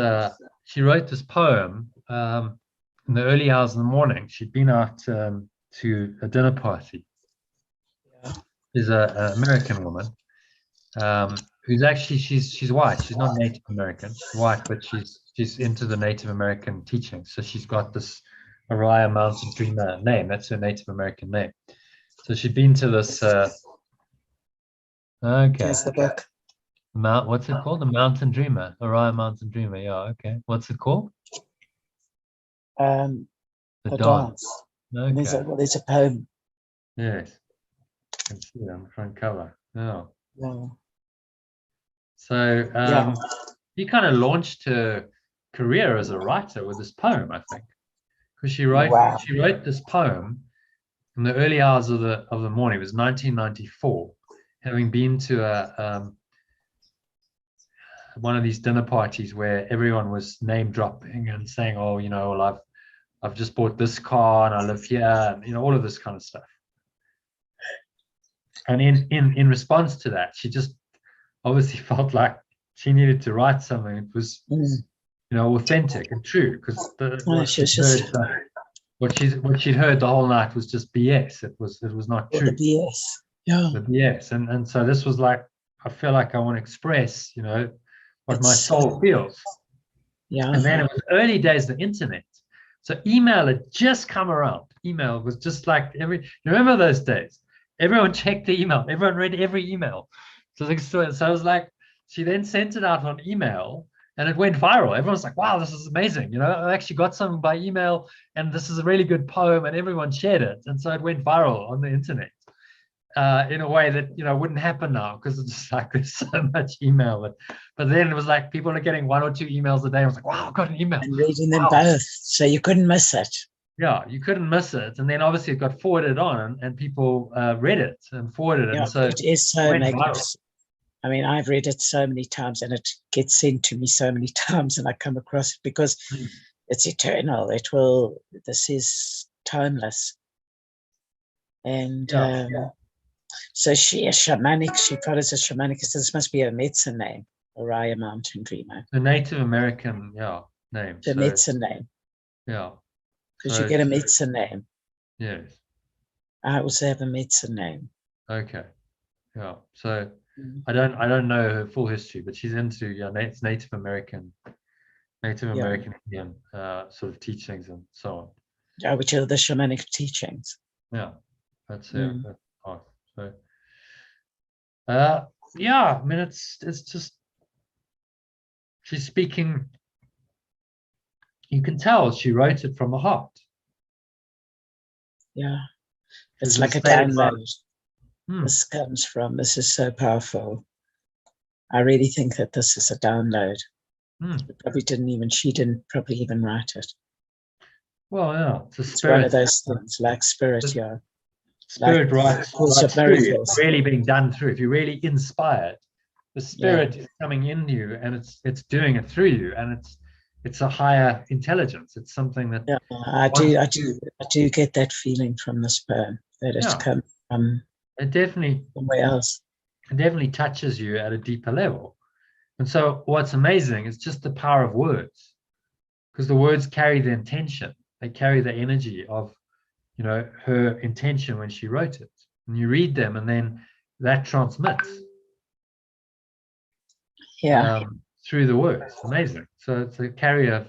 S1: poem in the early hours of the morning. She'd been out to a dinner party. She's an American woman who's actually she's white. She's not Native American. She's white, but she's into the Native American teaching. So she's got this Oriah Mountain Dreamer name. That's her Native American name. So she'd been to this.
S2: Here's the book.
S1: What's it called? The Mountain Dreamer. Oriah Mountain Dreamer. Yeah. Okay. What's it called?
S2: The dance. Okay. There's a poem.
S1: Yes. I can see it on the front cover. Oh. Yeah. So he kind of launched her career as a writer with this poem, I think, because she wrote this poem in the early hours of the morning. It was 1994, having been to one of these dinner parties where everyone was name dropping and saying, "Oh, well, I've just bought this car and I live here," and all of this kind of stuff. And in response to that, she just obviously felt like she needed to write something that was, authentic and true, because what she'd heard the whole night was just BS. It was not true.
S2: The BS, yeah.
S1: The BS, and so this was like, I feel like I want to express, what my soul feels.
S2: Yeah.
S1: And then it was early days of the internet, so email had just come around. Email was just like remember those days? Everyone checked the email. Everyone read every email. So I was like, she then sent it out on email and it went viral. Everyone's like, wow, this is amazing. I actually got something by email and this is a really good poem, and everyone shared it. And so it went viral on the internet in a way that, wouldn't happen now, because it's just like there's so much email. But then it was like people are getting 1 or 2 emails a day. I was like, wow, I've got an email.
S2: And reading them both. So you couldn't miss it.
S1: Yeah, you couldn't miss it. And then obviously it got forwarded on, and people read it and forwarded it.
S2: Yeah,
S1: And so
S2: it is
S1: it
S2: so
S1: went viral.
S2: magnificent. I mean, I've read it so many times, and it gets sent to me so many times, and I come across it because it's eternal. This is timeless. And so she is shamanic. She follows a shamanic. So this must be a medicine name, Oriah Mountain Dreamer.
S1: The Native American, name.
S2: The medicine name.
S1: Yeah.
S2: Because you get a medicine name.
S1: Yes.
S2: I also have a medicine name.
S1: Okay. Yeah. So I don't know her full history, but she's into it's Native American Indian sort of teachings and so on.
S2: Yeah, which are the shamanic teachings.
S1: Yeah, that's it. That's awesome. So I mean it's just she's speaking. You can tell she wrote it from the heart.
S2: Yeah, it's like a download. This is so powerful. I really think that this is a download. She didn't probably even write it.
S1: Well, yeah, it's one
S2: of those things, like spirit,
S1: Spirit writes through you. It's really being done through. If you're really inspired, the spirit is coming in you, and it's doing it through you, and it's a higher intelligence. It's something that
S2: I do get that feeling from this poem, that it's come from
S1: it definitely
S2: somewhere else.
S1: It definitely touches you at a deeper level. And so what's amazing is just the power of words, because the words carry the intention. They carry the energy of, her intention when she wrote it. And you read them, and then that transmits. Through the words. Amazing. So it's a carrier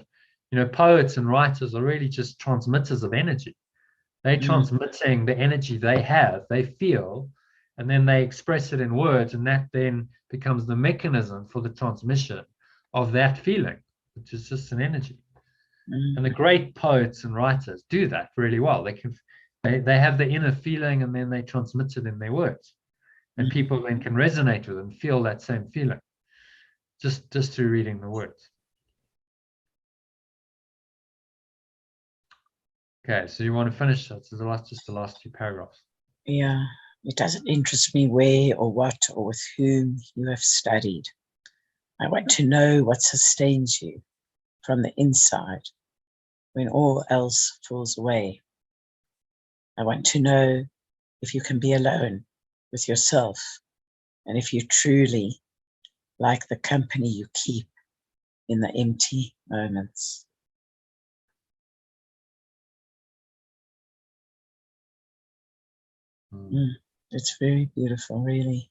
S1: of, poets and writers are really just transmitters of energy. They're transmitting the energy they have, they feel, and then they express it in words, and that then becomes the mechanism for the transmission of that feeling, which is just an energy. And the great poets and writers do that really well. They have the inner feeling, and then they transmit it in their words, and people then can resonate with and feel that same feeling just through reading the words. Okay, so you want to finish that? So the last two paragraphs.
S2: Yeah, it doesn't interest me where or what or with whom you have studied. I want to know what sustains you from the inside when all else falls away. I want to know if you can be alone with yourself, and if you truly like the company you keep in the empty moments. It's very beautiful, really.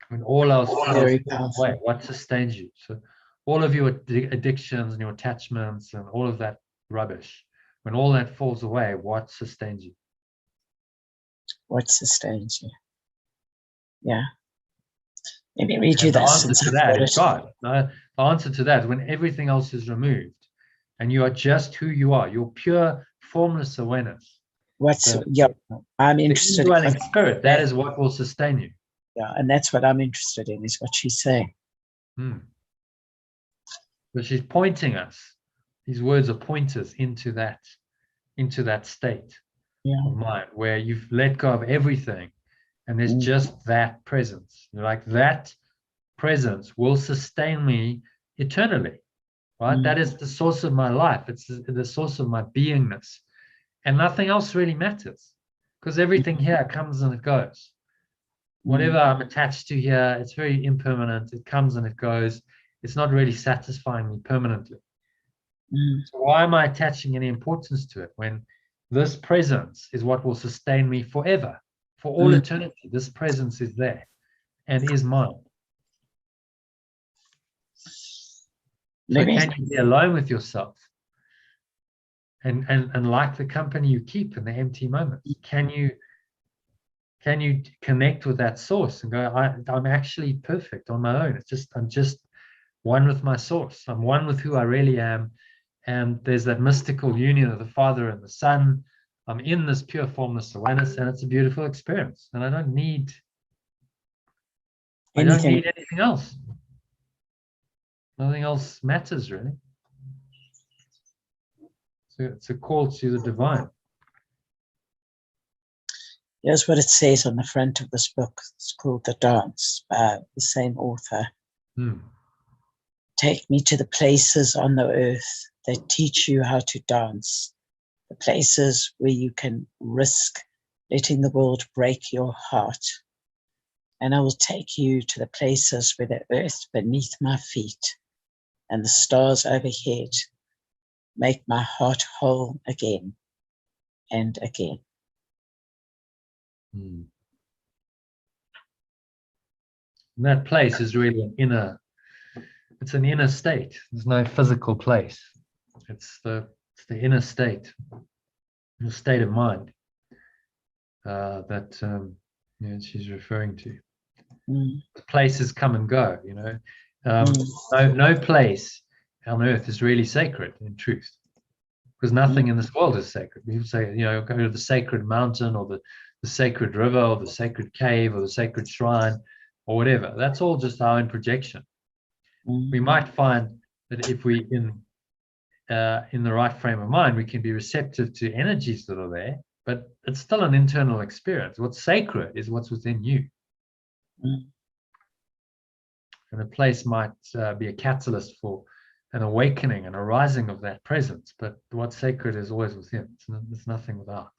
S1: When all else falls away, what sustains you? So all of your addictions and your attachments and all of that rubbish, when all that falls away, what sustains you?
S2: What sustains you? Yeah. Let me read you this.
S1: The answer to that is God. The answer to that is when everything else is removed and you are just who you are, your pure formless awareness.
S2: I'm interested
S1: in spirit. That is what will sustain you.
S2: Yeah, and that's what I'm interested in, is what she's saying.
S1: But she's pointing us. These words are pointers into that state of mind where you've let go of everything, and there's just that presence. Like that presence will sustain me eternally, right? That is the source of my life. It's the source of my beingness, and nothing else really matters, because everything here comes and it goes. Whatever I'm attached to here, it's very impermanent. It comes and it goes. It's not really satisfying me permanently. So why am I attaching any importance to it when this presence is what will sustain me forever, for all eternity? This presence is there and is mine. So can you be alone with yourself and like the company you keep in the empty moments? Can you connect with that source and go, I'm actually perfect on my own. I'm just one with my source. I'm one with who I really am. And there's that mystical union of the Father and the Son. I'm in this pure formless awareness, and it's a beautiful experience. And I don't need anything else. Nothing else matters, really. It's a call to the divine.
S2: Here's what it says on the front of this book. It's called The Dance by the same author. Take me to the places on the earth that teach you how to dance, the places where you can risk letting the world break your heart. And I will take you to the places where the earth beneath my feet and the stars overhead make my heart whole again and again.
S1: And that place is really it's an inner state. There's no physical place. It's the inner state, the state of mind that she's referring to. Places come and go, no place on earth is really sacred in truth, because nothing in this world is sacred. People say, go to the sacred mountain or the sacred river or the sacred cave or the sacred shrine or whatever. That's all just our own projection. We might find that if we in the right frame of mind, we can be receptive to energies that are there, but it's still an internal experience. What's sacred is what's within you. And a place might be a catalyst for an awakening and a rising of that presence, but what's sacred is always within. There's nothing without.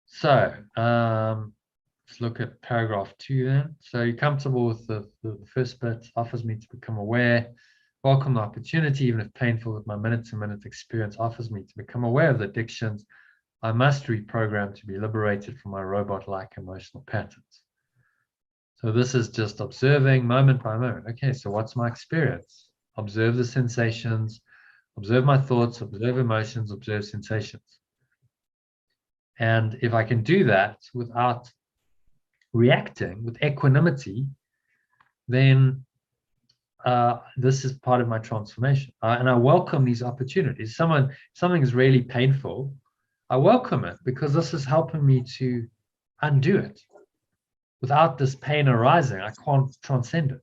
S1: So let's look at paragraph 2 then. So you're comfortable with the first bit. Offers me to become aware. Welcome the opportunity, even if painful, with my minute-to-minute experience offers me to become aware of the addictions I must reprogram to be liberated from my robot-like emotional patterns. So this is just observing moment by moment. Okay, so what's my experience? Observe the sensations, observe my thoughts, observe emotions, observe sensations. And if I can do that without reacting, with equanimity, then this is part of my transformation. And I welcome these opportunities. Something is really painful, I welcome it, because this is helping me to undo it. Without this pain arising, I can't transcend it.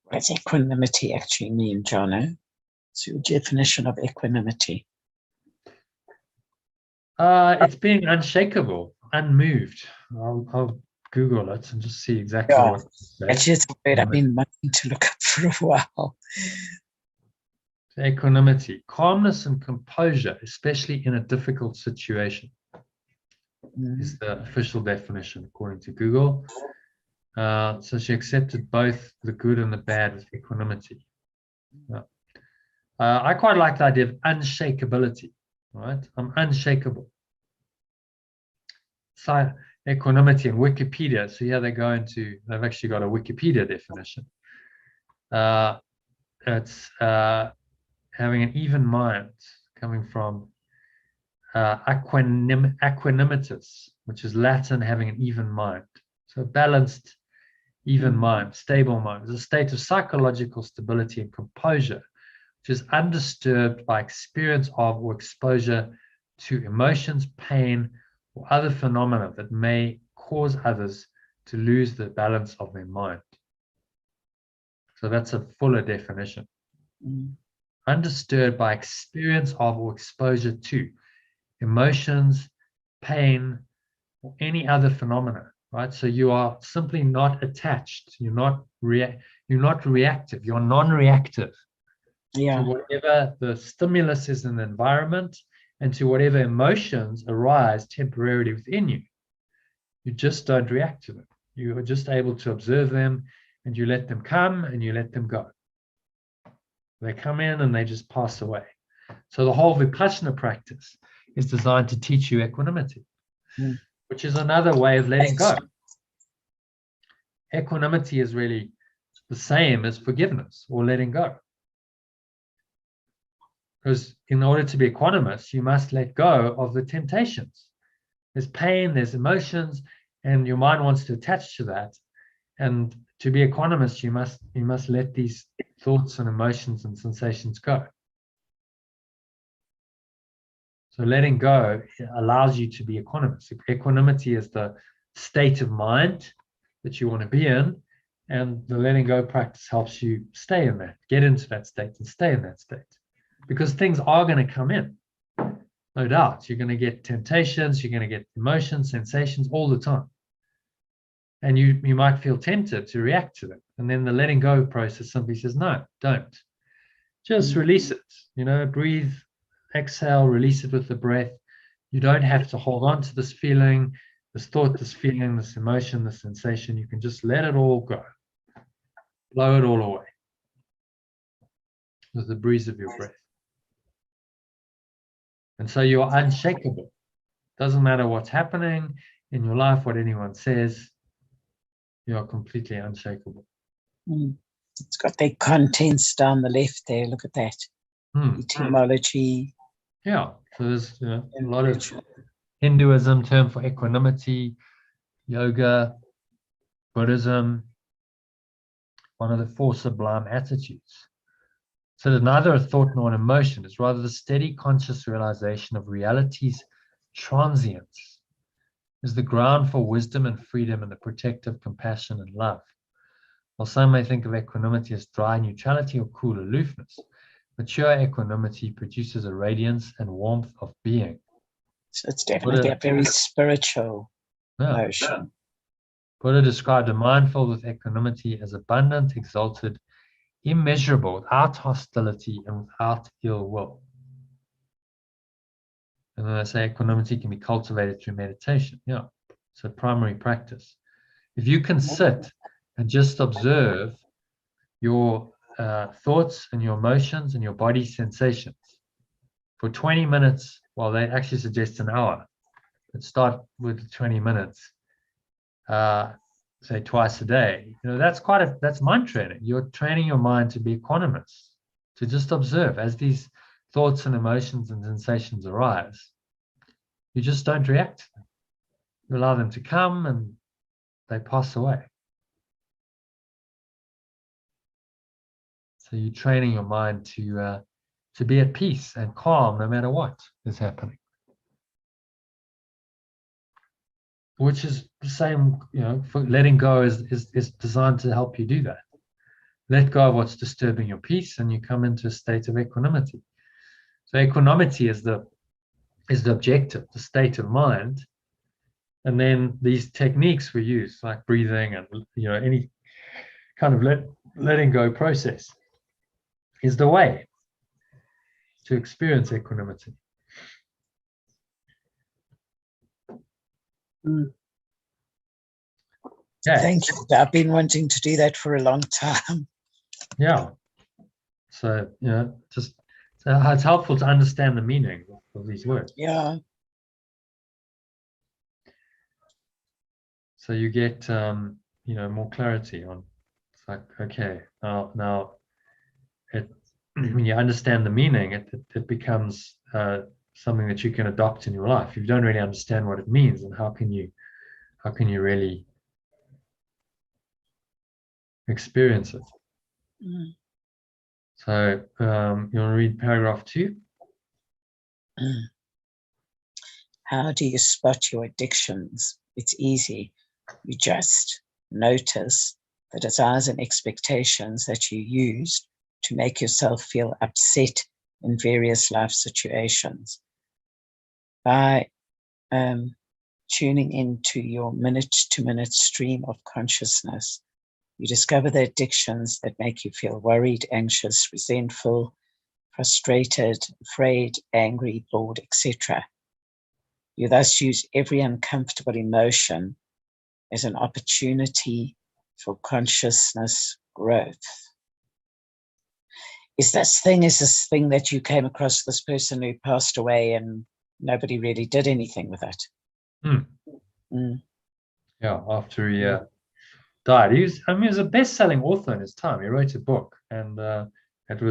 S2: What does equanimity actually mean, Jono? What's your definition of equanimity?
S1: It's being unshakable, unmoved. I'll Google it and just see exactly what it says.
S2: Actually, it's a word I've been wanting to look up for a while.
S1: Equanimity, calmness and composure, especially in a difficult situation, is the official definition according to Google. So she accepted both the good and the bad with equanimity. I quite like the idea of unshakability, right? I'm unshakable. So equanimity and Wikipedia. So here they've actually got a Wikipedia definition. It's having an even mind, coming from equanimitas, which is Latin, having an even mind. So balanced, even mind, stable mind. It's a state of psychological stability and composure, which is undisturbed by experience of or exposure to emotions, pain, or other phenomena that may cause others to lose the balance of their mind. So that's a fuller definition. Undisturbed by experience of or exposure to emotions, pain, or any other phenomena, right? So you are simply not attached. You're not reactive. You're non-reactive to whatever the stimulus is in the environment and to whatever emotions arise temporarily within you. You just don't react to them. You are just able to observe them, and you let them come and you let them go. They come in and they just pass away. So the whole Vipassana practice is designed to teach you equanimity, which is another way of letting go. Equanimity is really the same as forgiveness or letting go. Because in order to be equanimous, you must let go of the temptations. There's pain, there's emotions, and your mind wants to attach to that. And to be equanimous, you must let these thoughts and emotions and sensations go. So letting go allows you to be equanimous. Equanimity is the state of mind that you want to be in, And the letting go practice helps you stay in that, get into that state and stay in that state. Because things are going to come in, no doubt. You're going to get temptations, you're going to get emotions, sensations all the time. And you might feel tempted to react to them. And then the letting go process simply says, no, don't. Just release it. Breathe, exhale, release it with the breath. You don't have to hold on to this feeling, this thought, this feeling, this emotion, this sensation. You can just let it all go. Blow it all away with the breeze of your breath. And so you're unshakable. Doesn't matter what's happening in your life, what anyone says, you are completely unshakable.
S2: It's got their contents down the left there. Look at that. Etymology.
S1: Yeah. So there's a lot of Hinduism, term for equanimity, yoga, Buddhism, one of the four sublime attitudes. So there's neither a thought nor an emotion. It's rather the steady conscious realization of reality's transience is the ground for wisdom and freedom and the protective compassion and love. While some may think of equanimity as dry neutrality or cool aloofness, mature equanimity produces a radiance and warmth of being.
S2: So it's definitely a very spiritual notion.
S1: Buddha described a mind filled with equanimity as abundant, exalted, immeasurable, without hostility and without ill will. And then I say equanimity can be cultivated through meditation. Yeah, it's a primary practice. If you can sit and just observe your thoughts and your emotions and your body sensations for 20 minutes, well, they actually suggest an hour. But start with 20 minutes, say twice a day. That's mind training. You're training your mind to be equanimous, to just observe as these thoughts and emotions and sensations arise. You just don't react to them. You allow them to come and they pass away. So you're training your mind to be at peace and calm no matter what is happening. Which is the same, for letting go is designed to help you do that. Let go of what's disturbing your peace and you come into a state of equanimity. So equanimity is the objective, the state of mind. And then these techniques we use, like breathing and any kind of letting go process, is the way to experience equanimity.
S2: Yeah. Thank you. I've been wanting to do that for a long time.
S1: Yeah. So, it's helpful to understand the meaning of these words.
S2: Yeah.
S1: So you get, more clarity on, it's like, okay, now when you understand the meaning, it becomes something that you can adopt in your life. If you don't really understand what it means, then how can you really experience it? So you want to read paragraph 2?
S2: How do you spot your addictions? It's easy. You just notice the desires and expectations that you used to make yourself feel upset in various life situations. By tuning into your minute-to-minute stream of consciousness, you discover the addictions that make you feel worried, anxious, resentful, frustrated, afraid, angry, bored, etc. You thus use every uncomfortable emotion as an opportunity for consciousness growth. Is this thing that you came across this person who passed away and nobody really did anything with it?
S1: Yeah, after he died. He was a best-selling author in his time. He wrote a book, and I think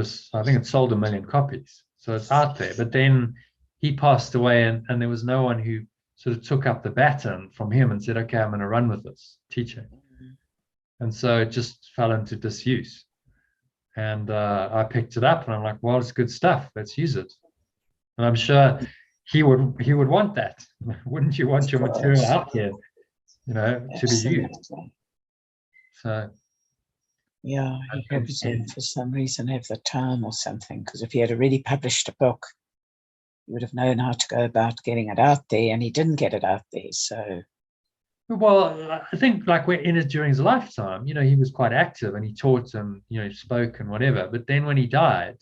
S1: it sold 1 million copies. So it's out there. But then he passed away, and there was no one who sort of took up the baton from him and said, okay, I'm going to run with this teaching. And so it just fell into disuse. And I picked it up, and I'm like, well, it's good stuff. Let's use it. And I'm sure he would want that. Wouldn't you want your material out here, to be used? So
S2: Yeah, he probably didn't for some reason have the time or something, because if he had already published a book, he would have known how to go about getting it out there, and he didn't get it out there. So,
S1: well, I think like during his lifetime, he was quite active and he taught and spoke and whatever. But then when he died,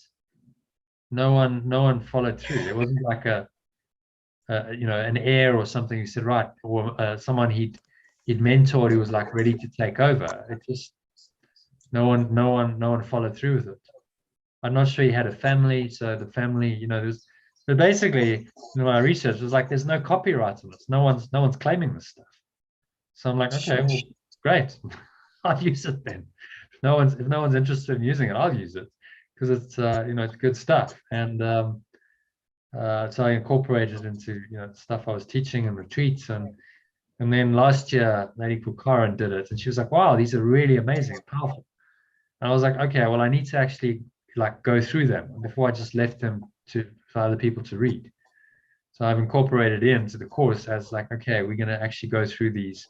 S1: no one followed through. There wasn't like an heir or something who said, right, or someone he'd mentored who was like ready to take over. It just no one followed through with it. I'm not sure he had a family, so the family, there's, but basically, my research was like, there's no copyright on this. No one's claiming this stuff. So I'm like, okay, well, great, I'll use it then. If no one's interested in using it, I'll use it because it's it's good stuff. And so I incorporated it into stuff I was teaching and retreats, and then last year, a lady called Karen did it, and she was like, wow, these are really amazing, powerful. And I was like, okay, well, I need to actually like go through them before I just left them for other people to read. So I've incorporated it into the course as like, okay, we're going to actually go through these,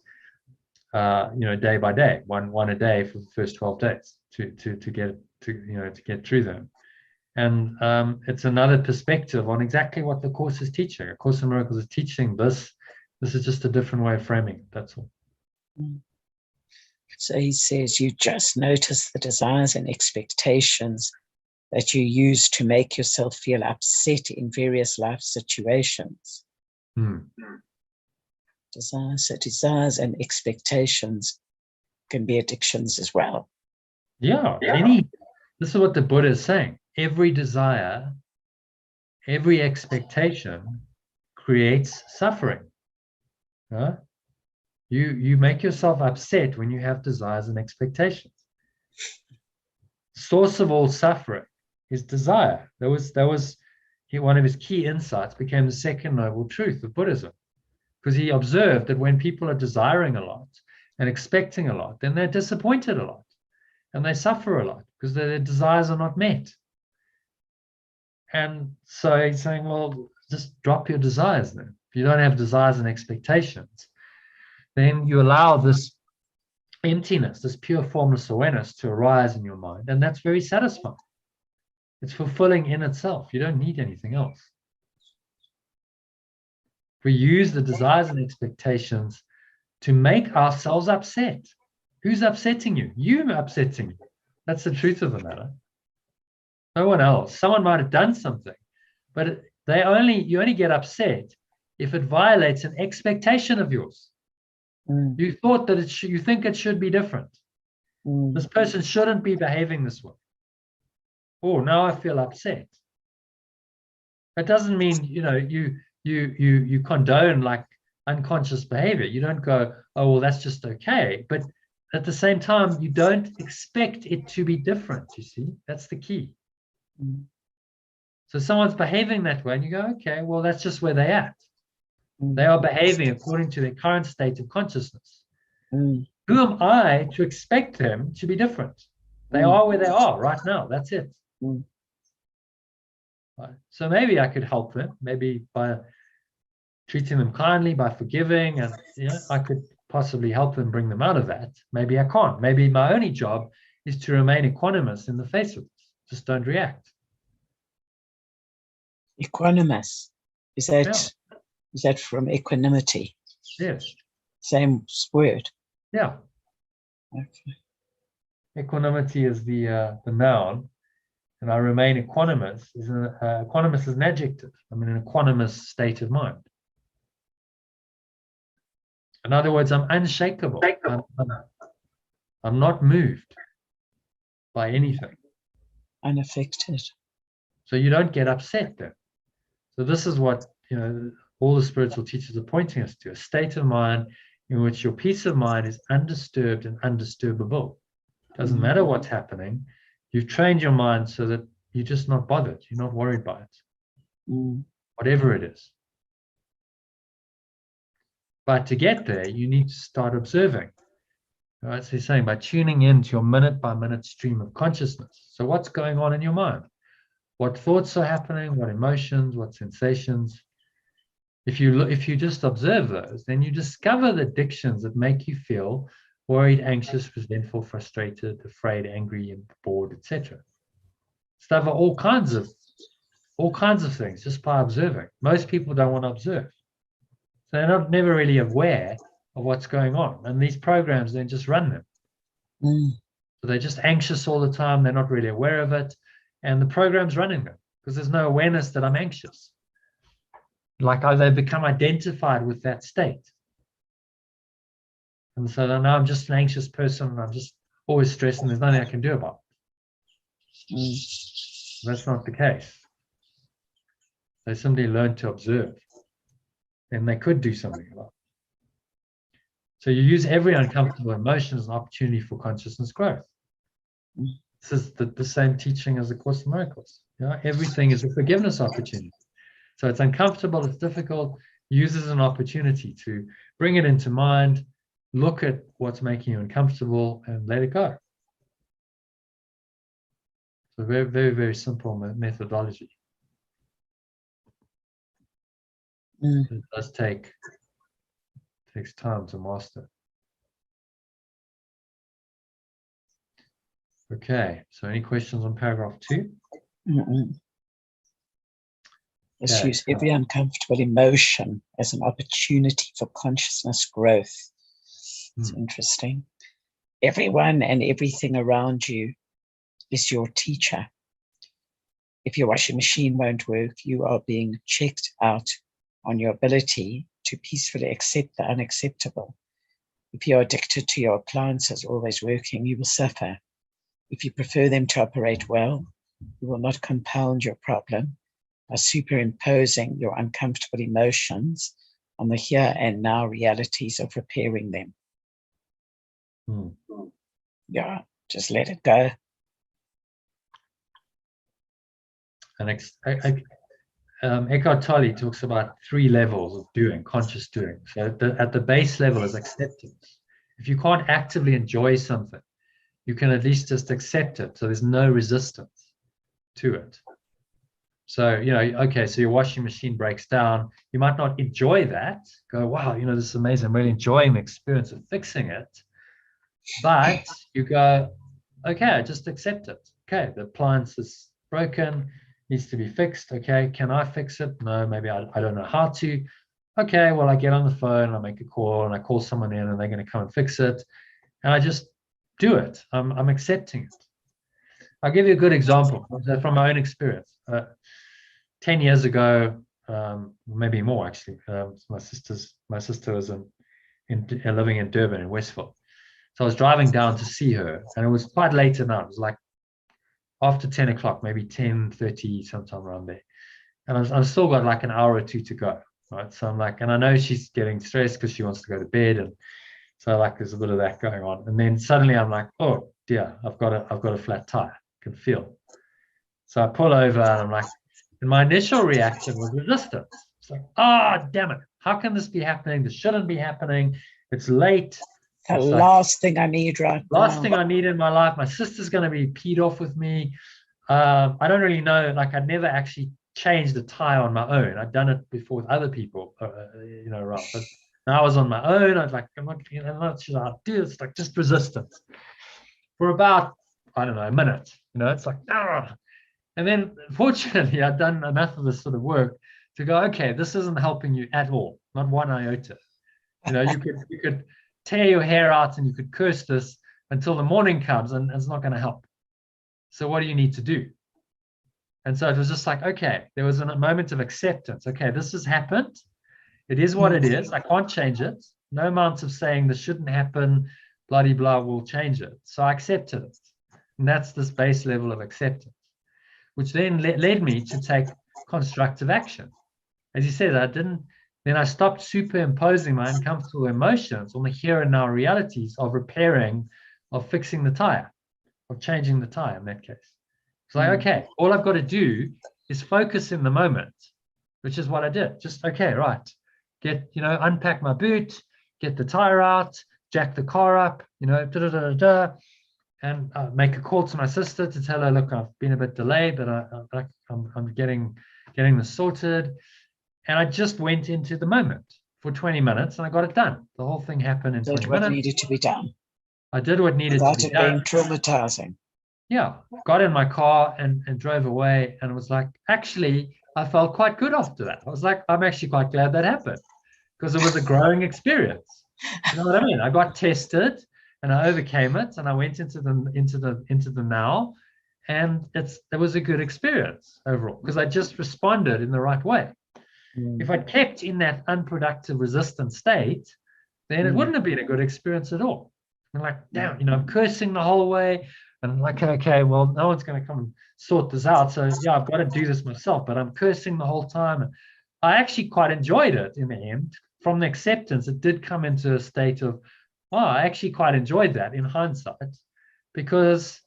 S1: day by day, one a day for the first 12 days to get through them. And it's another perspective on exactly what the course is teaching. A Course in Miracles is teaching this. This is just a different way of framing it. That's all.
S2: So he says, you just notice the desires and expectations that you use to make yourself feel upset in various life situations. Desires and expectations can be addictions as well.
S1: Yeah. This is what the Buddha is saying. Every desire, every expectation creates suffering. Huh? You make yourself upset when you have desires and expectations. Source of all suffering is desire. That was one of his key insights, became the second noble truth of Buddhism, because he observed that when people are desiring a lot and expecting a lot, then they're disappointed a lot and they suffer a lot because their desires are not met. And so he's saying, well, just drop your desires then. If you don't have desires and expectations, then you allow this emptiness, this pure formless awareness to arise in your mind. And that's very satisfying. It's fulfilling in itself. You don't need anything else. We use the desires and expectations to make ourselves upset. Who's upsetting you? You're upsetting you. That's the truth of the matter. No one else. Someone might have done something, but you only get upset if it violates an expectation of yours. You thought that you think it should be different. This person shouldn't be behaving this way. Oh, now I feel upset. That doesn't mean you condone like unconscious behavior. You don't go, oh well, that's just okay. But at the same time, you don't expect it to be different. You see, that's the key. So someone's behaving that way, and you go, okay, well, that's just where they at. They are behaving according to their current state of consciousness. Who am I to expect them to be different? They are where they are right now. That's it. Right. So maybe I could help them, maybe by treating them kindly, by forgiving, and I could possibly help them bring them out of that. Maybe I can't. Maybe my only job is to remain equanimous in the face of it. Just don't react.
S2: Equanimous. Is that from equanimity?
S1: Yes.
S2: Same word.
S1: Yeah.
S2: Okay.
S1: Equanimity is the noun, and I remain equanimous. Equanimous is an adjective. I'm in an equanimous state of mind. In other words, I'm unshakable. I'm not moved by anything.
S2: Unaffected.
S1: So you don't get upset then. So this is what all the spiritual teachers are pointing us to: a state of mind in which your peace of mind is undisturbed and undisturbable. Doesn't matter what's happening. You've trained your mind so that you're just not bothered. You're not worried by it, whatever it is. But to get there, you need to start observing. Right? So he's saying by tuning into your minute-by-minute stream of consciousness. So what's going on in your mind? What thoughts are happening? What emotions? What sensations? If you just observe those, then you discover the addictions that make you feel Worried, anxious, resentful, frustrated, afraid, angry, and bored, etc. Stuff all kinds of things just by observing. Most people don't want to observe. So they're never really aware of what's going on. And these programs then just run them. So they're just anxious all the time. They're not really aware of it. And the program's running them because there's no awareness that I'm anxious. Like they become identified with that state. And so now I'm just an anxious person and I'm just always stressed and there's nothing I can do about it. That's not the case. They simply learn to observe and they could do something about it. So you use every uncomfortable emotion as an opportunity for consciousness growth. This is the same teaching as the Course in Miracles. Everything is a forgiveness opportunity. So it's uncomfortable, it's difficult, use it as an opportunity to bring it into mind, look at what's making you uncomfortable and let it go. So very, very, very simple methodology. It does takes time to master. Okay, so any questions on paragraph 2?
S2: Let's use every uncomfortable emotion as an opportunity for consciousness growth. It's interesting. Everyone and everything around you is your teacher. If your washing machine won't work, you are being checked out on your ability to peacefully accept the unacceptable. If you're addicted to your appliances always working, you will suffer. If you prefer them to operate well, you will not compound your problem by superimposing your uncomfortable emotions on the here and now realities of repairing them. Yeah, just let it go.
S1: And Eckhart Tolle talks about 3 levels of doing, conscious doing. So at the base level is acceptance. If you can't actively enjoy something, you can at least just accept it. So there's no resistance to it. So, okay, so your washing machine breaks down. You might not enjoy that. Go, wow, this is amazing. I'm really enjoying the experience of fixing it. But you go, okay, I just accept it. Okay, the appliance is broken, needs to be fixed. Okay, can I fix it? No, maybe I don't know how to. Okay, well, I get on the phone, I make a call, and I call someone in, and they're going to come and fix it. And I just do it. I'm accepting it. I'll give you a good example from my own experience. 10 years ago, maybe more actually, my sister was living in Durban in Westville. So I was driving down to see her, and it was quite late at night. It was like after 10 o'clock, maybe 10:30, sometime around there. And I've still got like an hour or 2 to go, right? So I'm like, and I know she's getting stressed because she wants to go to bed, and so like there's a bit of that going on. And then suddenly I'm like, oh dear, I've got a flat tire. I can feel. So I pull over, and I'm like, and my initial reaction was resistance. It's like, damn it, how can this be happening? This shouldn't be happening. It's late.
S2: The last thing I need right now.
S1: Last thing I need in my life. My sister's going to be peed off with me. I don't really know. Like, I'd never actually changed the tire on my own. I'd done it before with other people, around. But now I was on my own. I was like, I'm not sure how to do this. Like, just resistance for about, I don't know, a minute. It's like, And then, fortunately, I'd done enough of this sort of work to go, okay, this isn't helping you at all, not one iota. You could tear your hair out and you could curse this until the morning comes, and it's not going to help. So what do you need to do? And so it was just like, okay, there was a moment of acceptance. Okay, this has happened. It is what it is. I can't change it. No amount of saying this shouldn't happen, bloody blah, will change it. So I accepted it. And that's this base level of acceptance, which then led me to take constructive action. As you said, then I stopped superimposing my uncomfortable emotions on the here and now realities of repairing, of fixing the tire, of changing the tire in that case. It's like, okay, all I've got to do is focus in the moment, which is what I did. Just, okay, right. Unpack my boot, get the tire out, jack the car up, and make a call to my sister to tell her, look, I've been a bit delayed, but I'm getting this sorted. And I just went into the moment for 20 minutes and I got it done. The whole thing happened in 20 minutes.
S2: What needed to be done.
S1: I did what needed to
S2: without
S1: be
S2: it
S1: done.
S2: being traumatizing.
S1: Yeah, got in my car and drove away, and it was like, actually, I felt quite good after that. I was like, I'm actually quite glad that happened, because it was a growing experience. You know what I mean? I got tested and I overcame it, and I went into the now, and it was a good experience overall, because I just responded in the right way. If I kept in that unproductive resistant state, then it wouldn't have been a good experience at all. I'm like, damn, you know, I'm cursing the whole way. And I'm like, okay, well, no one's going to come and sort this out. So yeah, I've got to do this myself, but I'm cursing the whole time. And I actually quite enjoyed it in the end. From the acceptance, it did come into a state of, wow, I actually quite enjoyed that in hindsight, because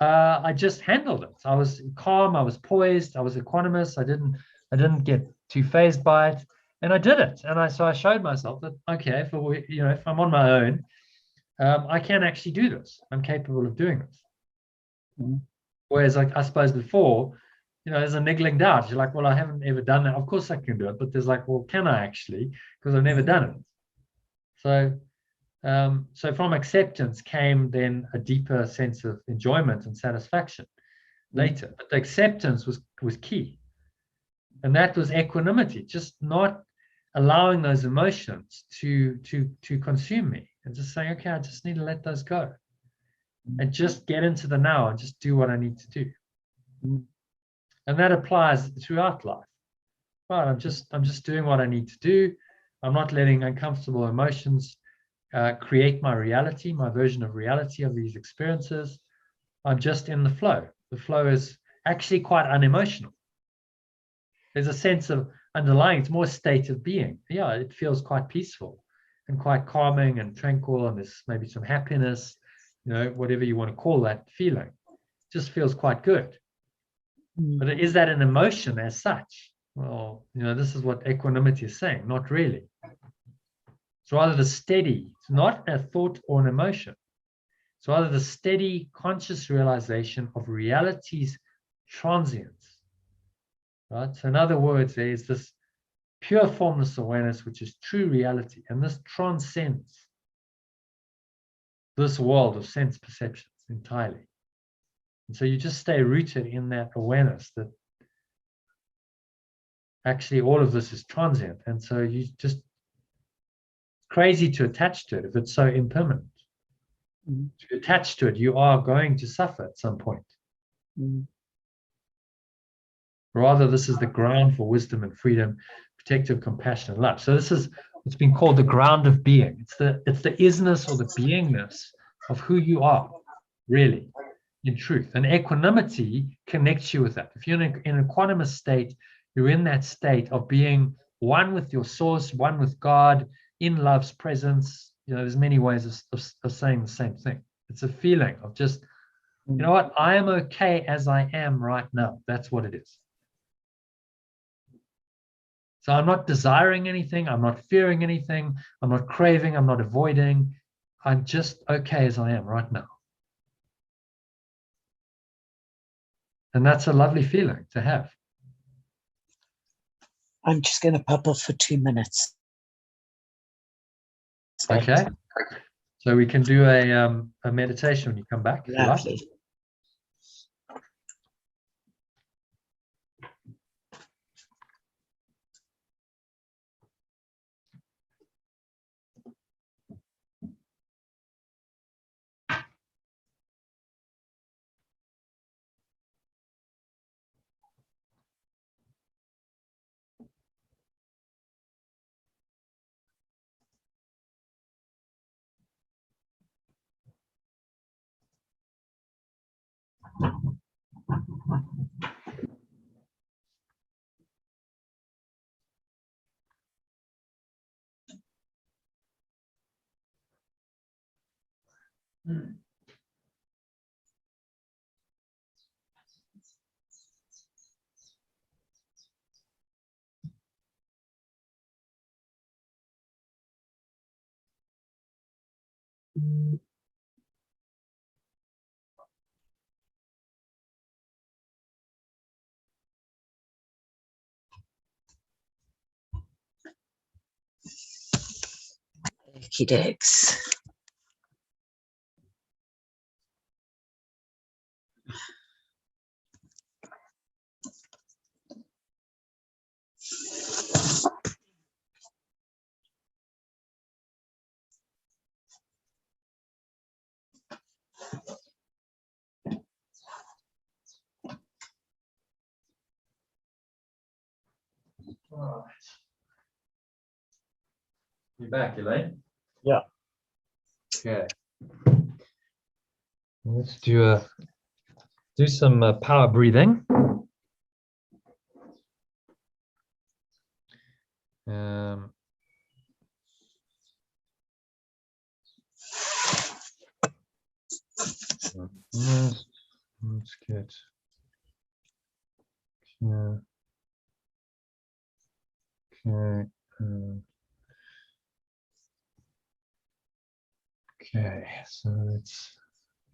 S1: I just handled it. I was calm, I was poised, I was equanimous. I didn't get too phased by it, and I did it. And so I showed myself that, okay, if I'm on my own, I can actually do this. I'm capable of doing this. Whereas, like, I suppose before, there's a niggling doubt. You're like, well, I haven't ever done that. Of course I can do it, but there's like, well, can I actually? Because I've never done it. So from acceptance came then a deeper sense of enjoyment and satisfaction later. But the acceptance was key. And that was equanimity, just not allowing those emotions to consume me, and just saying, okay, I just need to let those go and just get into the now and just do what I need to do. And that applies throughout life. Right, I'm just doing what I need to do. I'm not letting uncomfortable emotions create my reality, my version of reality of these experiences. I'm just in the flow. The flow is actually quite unemotional. There's a sense of underlying, it's more a state of being. Yeah, it feels quite peaceful and quite calming and tranquil, and there's maybe some happiness, whatever you want to call that feeling. It just feels quite good. But is that an emotion as such? Well, this is what equanimity is saying, not really. It's rather the steady, it's not a thought or an emotion. It's rather the steady, conscious realization of reality's transience. Right? So in other words, there is this pure formless awareness, which is true reality, and this transcends this world of sense perceptions entirely. And so you just stay rooted in that awareness that actually all of this is transient. And so you just crazy to attach to it if it's so impermanent. If you attach to it, you are going to suffer at some point. Rather, this is the ground for wisdom and freedom, protective compassion and love. So this is what's been called the ground of being. It's the isness or the beingness of who you are, really, in truth. And equanimity connects you with that. If you're in an equanimous state, you're in that state of being one with your source, one with God, in love's presence. There's many ways of saying the same thing. It's a feeling of just, you know what, I am okay as I am right now. That's what it is. So I'm not desiring anything. I'm not fearing anything. I'm not craving. I'm not avoiding. I'm just okay as I am right now. And that's a lovely feeling to have.
S2: I'm just going to pop off for 2 minutes.
S1: Okay. So we can do a meditation when you come back.
S2: Lovely.
S1: If you like.
S2: Okey dokes.
S1: All right. You back, Elaine?
S2: Yeah.
S1: Okay. Let's do some power breathing. Let's get here. Okay. Okay, so let's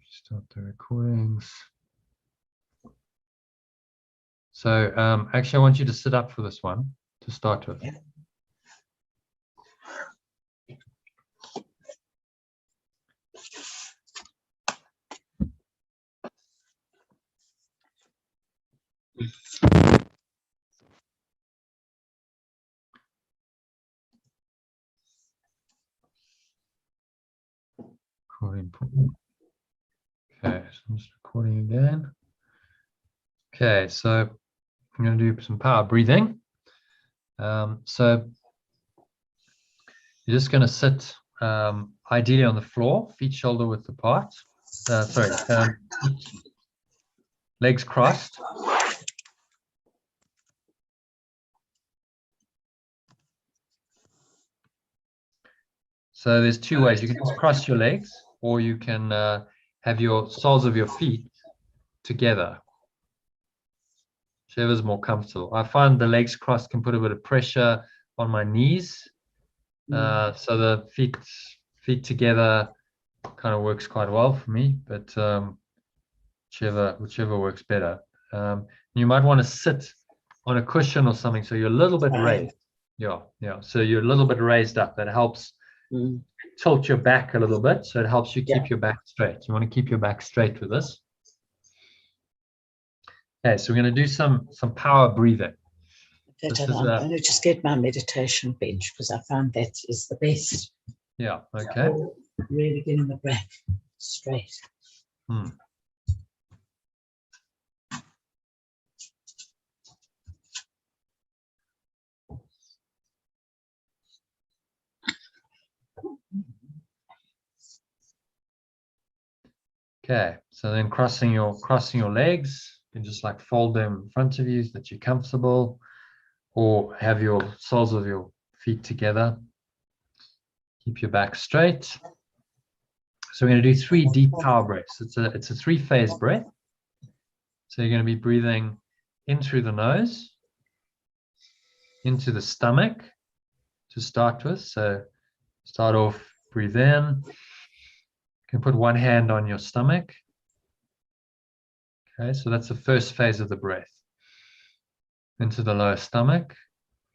S1: start the recordings. So actually, I want you to sit up for this one to start with.
S2: Yeah.
S1: Recording. Okay, so I'm just recording again. Okay, so I'm going to do some power breathing. So you're just going to sit ideally on the floor, feet shoulder width apart. Legs crossed. So there's two ways. You can just cross your legs, or you can have your soles of your feet together, whichever is more comfortable. I find the legs crossed can put a bit of pressure on my knees. So the feet together kind of works quite well for me, but whichever works better. You might want to sit on a cushion or something, so you're a little bit raised. Yeah. So you're a little bit raised up. That helps tilt your back a little bit, so it helps you keep your back straight. You want to keep your back straight with this. Okay, so we're going to do some power breathing.
S2: I'm going to just get my meditation bench because I found that is the best.
S1: Yeah, okay.
S2: Really getting the breath straight.
S1: Okay, so then crossing your legs, you can just like fold them in front of you so that you're comfortable, or have your soles of your feet together. Keep your back straight. So we're going to do 3 deep power breaths. It's a 3-phase breath. So you're going to be breathing in through the nose, into the stomach to start with. So start off, breathe in. You can put one hand on your stomach. Okay, so that's the first phase of the breath. Into the lower stomach.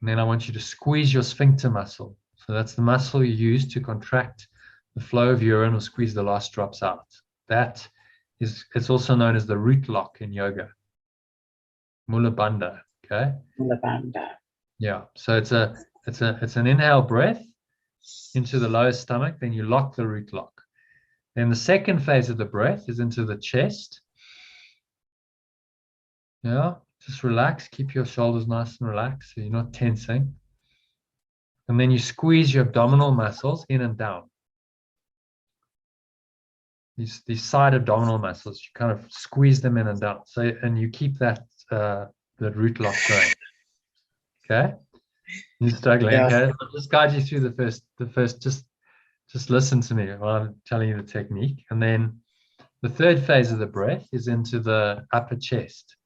S1: And then I want you to squeeze your sphincter muscle. So that's the muscle you use to contract the flow of urine or squeeze the last drops out. It's also known as the root lock in yoga. Mula Bandha. Okay.
S2: Mula Bandha.
S1: Yeah. So it's an inhale breath into the lower stomach, then you lock the root lock. Then the second phase of the breath is into the chest. Yeah. Just relax, keep your shoulders nice and relaxed so you're not tensing. And then you squeeze your abdominal muscles in and down. These side abdominal muscles, you kind of squeeze them in and down. So, and you keep that root lock going. Okay? You're struggling. Yeah. Okay. I'll just guide you through the first, just listen to me while I'm telling you the technique. And then the third phase of the breath is into the upper chest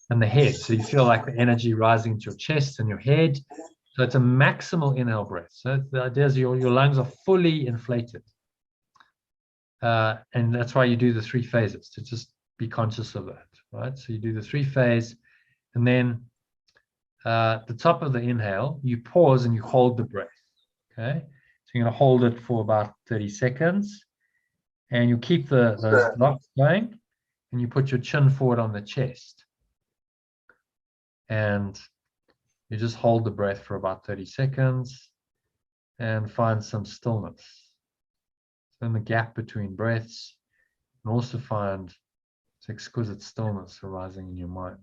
S1: and the head. So you feel like the energy rising into your chest and your head. So it's a maximal inhale breath. So the idea is your lungs are fully inflated. And that's why you do the 3 phases, to just be conscious of that, right? So you do the 3 phase, and then the top of the inhale, you pause and you hold the breath, okay? So you're going to hold it for about 30 seconds, and you keep those locks going, and you put your chin forward on the chest. And you just hold the breath for about 30 seconds and find some stillness. So in the gap between breaths, and also find exquisite stillness arising in your mind.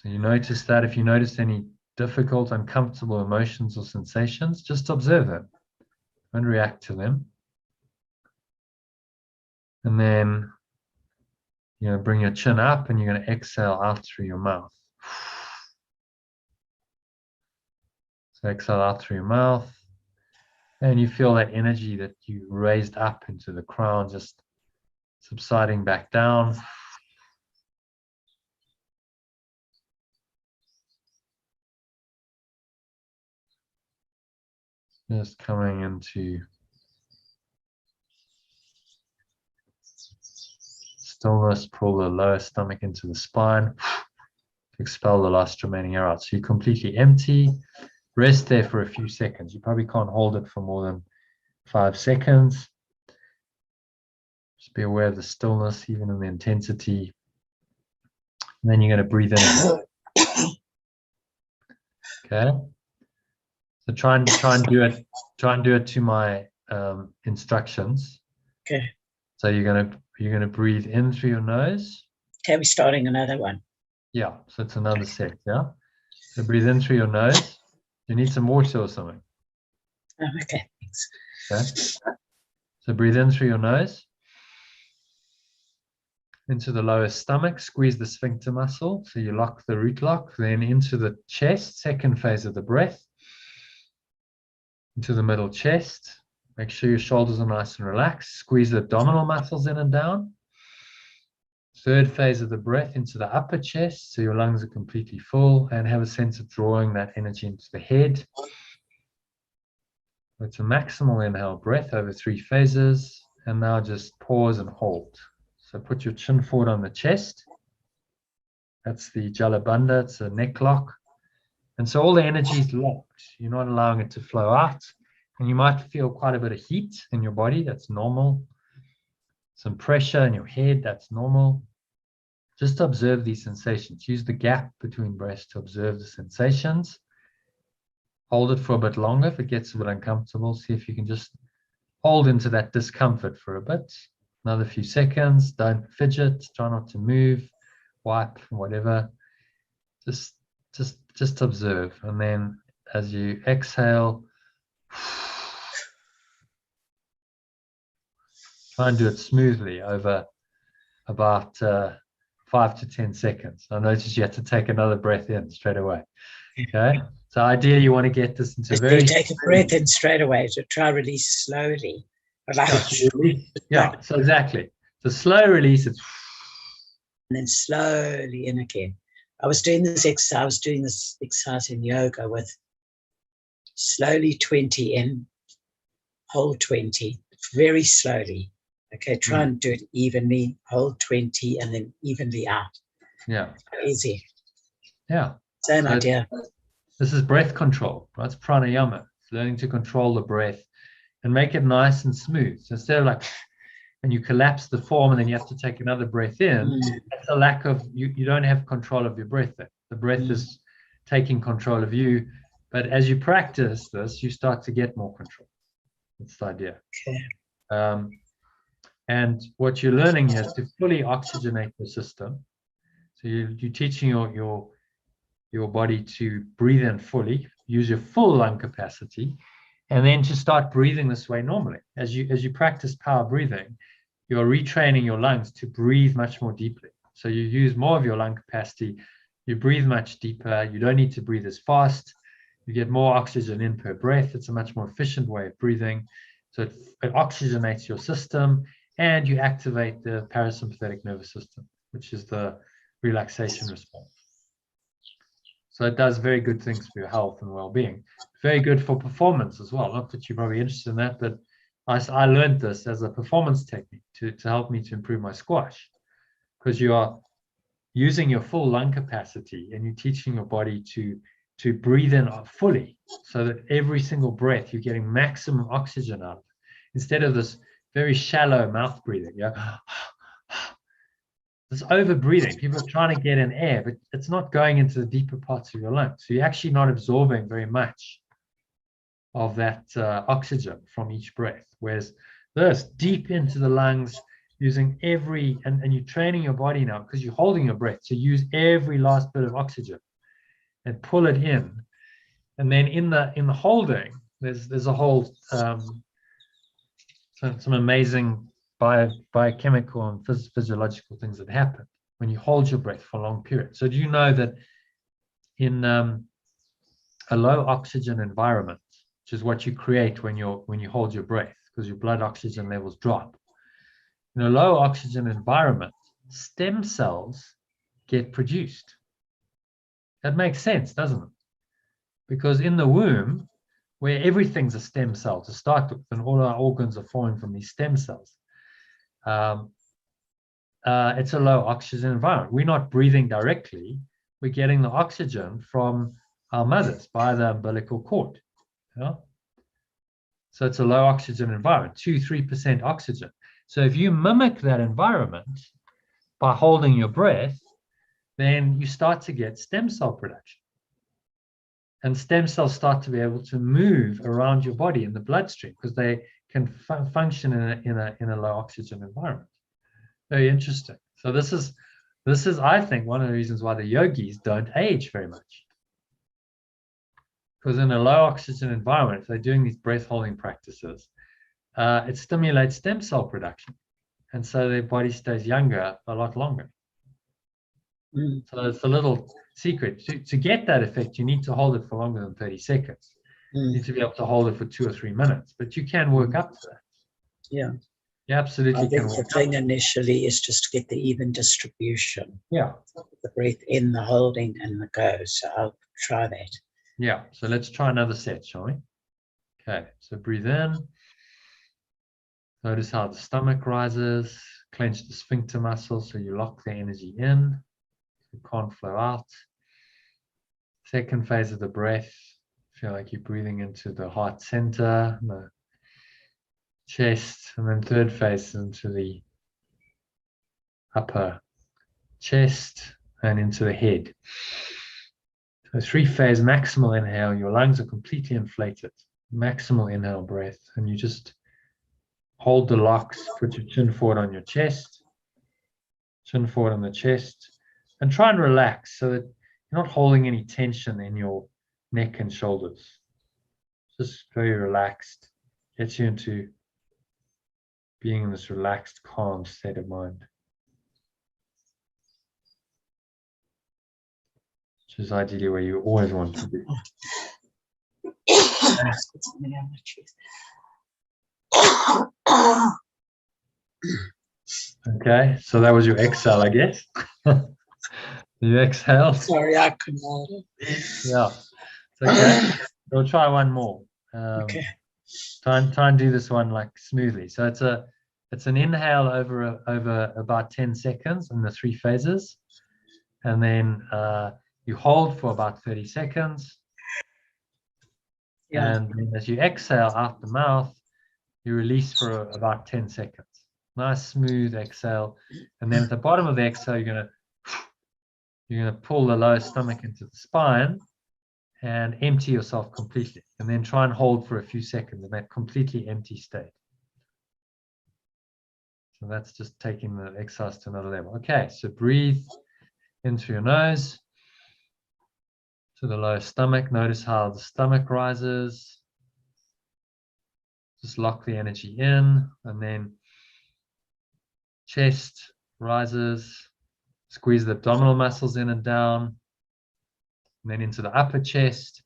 S1: So you notice that. If you notice any difficult, uncomfortable emotions or sensations, just observe them. Don't react to them. And then you're going to bring your chin up and you're going to exhale out through your mouth. So exhale out through your mouth. And you feel that energy that you raised up into the crown just subsiding back down. Just coming into stillness, pull the lower stomach into the spine, expel the last remaining air out. So you're completely empty. Rest there for a few seconds. You probably can't hold it for more than 5 seconds. Just be aware of the stillness, even in the intensity. And then you're going to breathe in again. Okay. So try and do it to my instructions.
S2: Okay.
S1: So you're gonna breathe in through your nose.
S2: Okay, we're starting another one.
S1: Yeah, so it's another set. Yeah. So breathe in through your nose. You need some water or something.
S2: Oh, okay. Thanks.
S1: Okay. So breathe in through your nose. Into the lower stomach, squeeze the sphincter muscle. So you lock the root lock, then into the chest, second phase of the breath. Into the middle chest. Make sure your shoulders are nice and relaxed. Squeeze the abdominal muscles in and down. Third phase of the breath into the upper chest, so your lungs are completely full, and have a sense of drawing that energy into the head. It's a maximal inhale breath over 3 phases, and now just pause and hold. So put your chin forward on the chest. That's the Jalabandha, it's a neck lock. And so all the energy is locked. You're not allowing it to flow out. And you might feel quite a bit of heat in your body. That's normal. Some pressure in your head. That's normal. Just observe these sensations. Use the gap between breaths to observe the sensations. Hold it for a bit longer. If it gets a bit uncomfortable, see if you can just hold into that discomfort for a bit. Another few seconds. Don't fidget. Try not to move, wipe, whatever. Just observe. And then as you exhale, try and do it smoothly over about 5 to 10 seconds. I noticed you have to take another breath in straight away. Okay. So ideally you want to get this into very...
S2: You take a breath in straight away to try release slowly.
S1: Yeah, so exactly. The slow release, it's...
S2: And then slowly in again. I was doing this exercise in yoga with slowly 20 in, hold 20, very slowly. Okay, try and do it evenly, hold 20 and then evenly out.
S1: Yeah.
S2: Easy.
S1: Yeah.
S2: Same idea.
S1: This is breath control, right? It's pranayama. It's learning to control the breath and make it nice and smooth. So instead of like, and you collapse the form and then you have to take another breath in, that's a lack of, you don't have control of your breath there. The breath is taking control of you. But as you practice this, you start to get more control. That's the idea.
S2: Okay.
S1: And what you're learning here is to fully oxygenate the system. So you're teaching your body to breathe in fully, use your full lung capacity, and then to start breathing this way normally. As you practice power breathing, you're retraining your lungs to breathe much more deeply. So you use more of your lung capacity, you breathe much deeper, you don't need to breathe as fast, you get more oxygen in per breath. It's a much more efficient way of breathing. So it oxygenates your system, and you activate the parasympathetic nervous system, which is the relaxation response. So it does very good things for your health and well-being. Very good for performance as well. Not that you're probably interested in that, but I learned this as a performance technique to help me to improve my squash, because you are using your full lung capacity and you're teaching your body to breathe in fully, so that every single breath you're getting maximum oxygen out of it, instead of this very shallow mouth breathing. Yeah. This over breathing, people are trying to get in air, but it's not going into the deeper parts of your lungs. So you're actually not absorbing very much of that oxygen from each breath. Whereas this, deep into the lungs, using every, and you're training your body now because you're holding your breath. So use every last bit of oxygen and pull it in. And then in the holding, there's a whole some amazing biochemical and physiological things that happen when you hold your breath for a long period. So do you know that in a low oxygen environment, which is what you create when you hold your breath, because your blood oxygen levels drop. In a low oxygen environment, stem cells get produced. That makes sense, doesn't it? Because in the womb, where everything's a stem cell to start with, and all our organs are formed from these stem cells, it's a low oxygen environment. We're not breathing directly. We're getting the oxygen from our mothers by the umbilical cord. Yeah? So it's a low oxygen environment, 2-3% oxygen. So if you mimic that environment by holding your breath, then you start to get stem cell production. And stem cells start to be able to move around your body in the bloodstream because they can function in a low oxygen environment. Very interesting. So this is, I think, one of the reasons why the yogis don't age very much. Because in a low oxygen environment, if they're doing these breath holding practices, it stimulates stem cell production. And so their body stays younger a lot longer. So it's a little secret. To get that effect, you need to hold it for longer than 30 seconds. You need to be able to hold it for 2 or 3 minutes, but you can work up to that.
S2: Yeah.
S1: You absolutely can.
S2: I think the thing initially is just to get the even distribution.
S1: Yeah.
S2: The breath in, the holding, and the go. So I'll try that.
S1: Yeah. So let's try another set, shall we? Okay. So breathe in. Notice how the stomach rises. Clench the sphincter muscles so you lock the energy in. You can't flow out. Second phase of the breath. Feel like you're breathing into the heart center, the chest, and then third phase into the upper chest and into the head. So 3-phase maximal inhale, your lungs are completely inflated. Maximal inhale breath, and you just hold the locks, put your chin forward on your chest, chin forward on the chest, and try and relax so that you're not holding any tension in your neck and shoulders. Just very relaxed, gets you into being in this relaxed, calm state of mind. Which is ideally where you always want to be. Okay, so that was your exhale, I guess. You exhale.
S2: Sorry, I couldn't.
S1: Yeah, it's okay. We'll try one more.
S2: Okay.
S1: Try and do this one like smoothly. So it's an inhale over about 10 seconds in the 3 phases, and then you hold for about 30 seconds. Yeah. And then as you exhale out the mouth, you release for about 10 seconds. Nice smooth exhale. And then at the bottom of the exhale, you're gonna pull the lower stomach into the spine and empty yourself completely. And then try and hold for a few seconds in that completely empty state. So that's just taking the exercise to another level. Okay, so breathe in through your nose to the lower stomach. Notice how the stomach rises. Just lock the energy in, and then chest rises. Squeeze the abdominal muscles in and down, and then into the upper chest,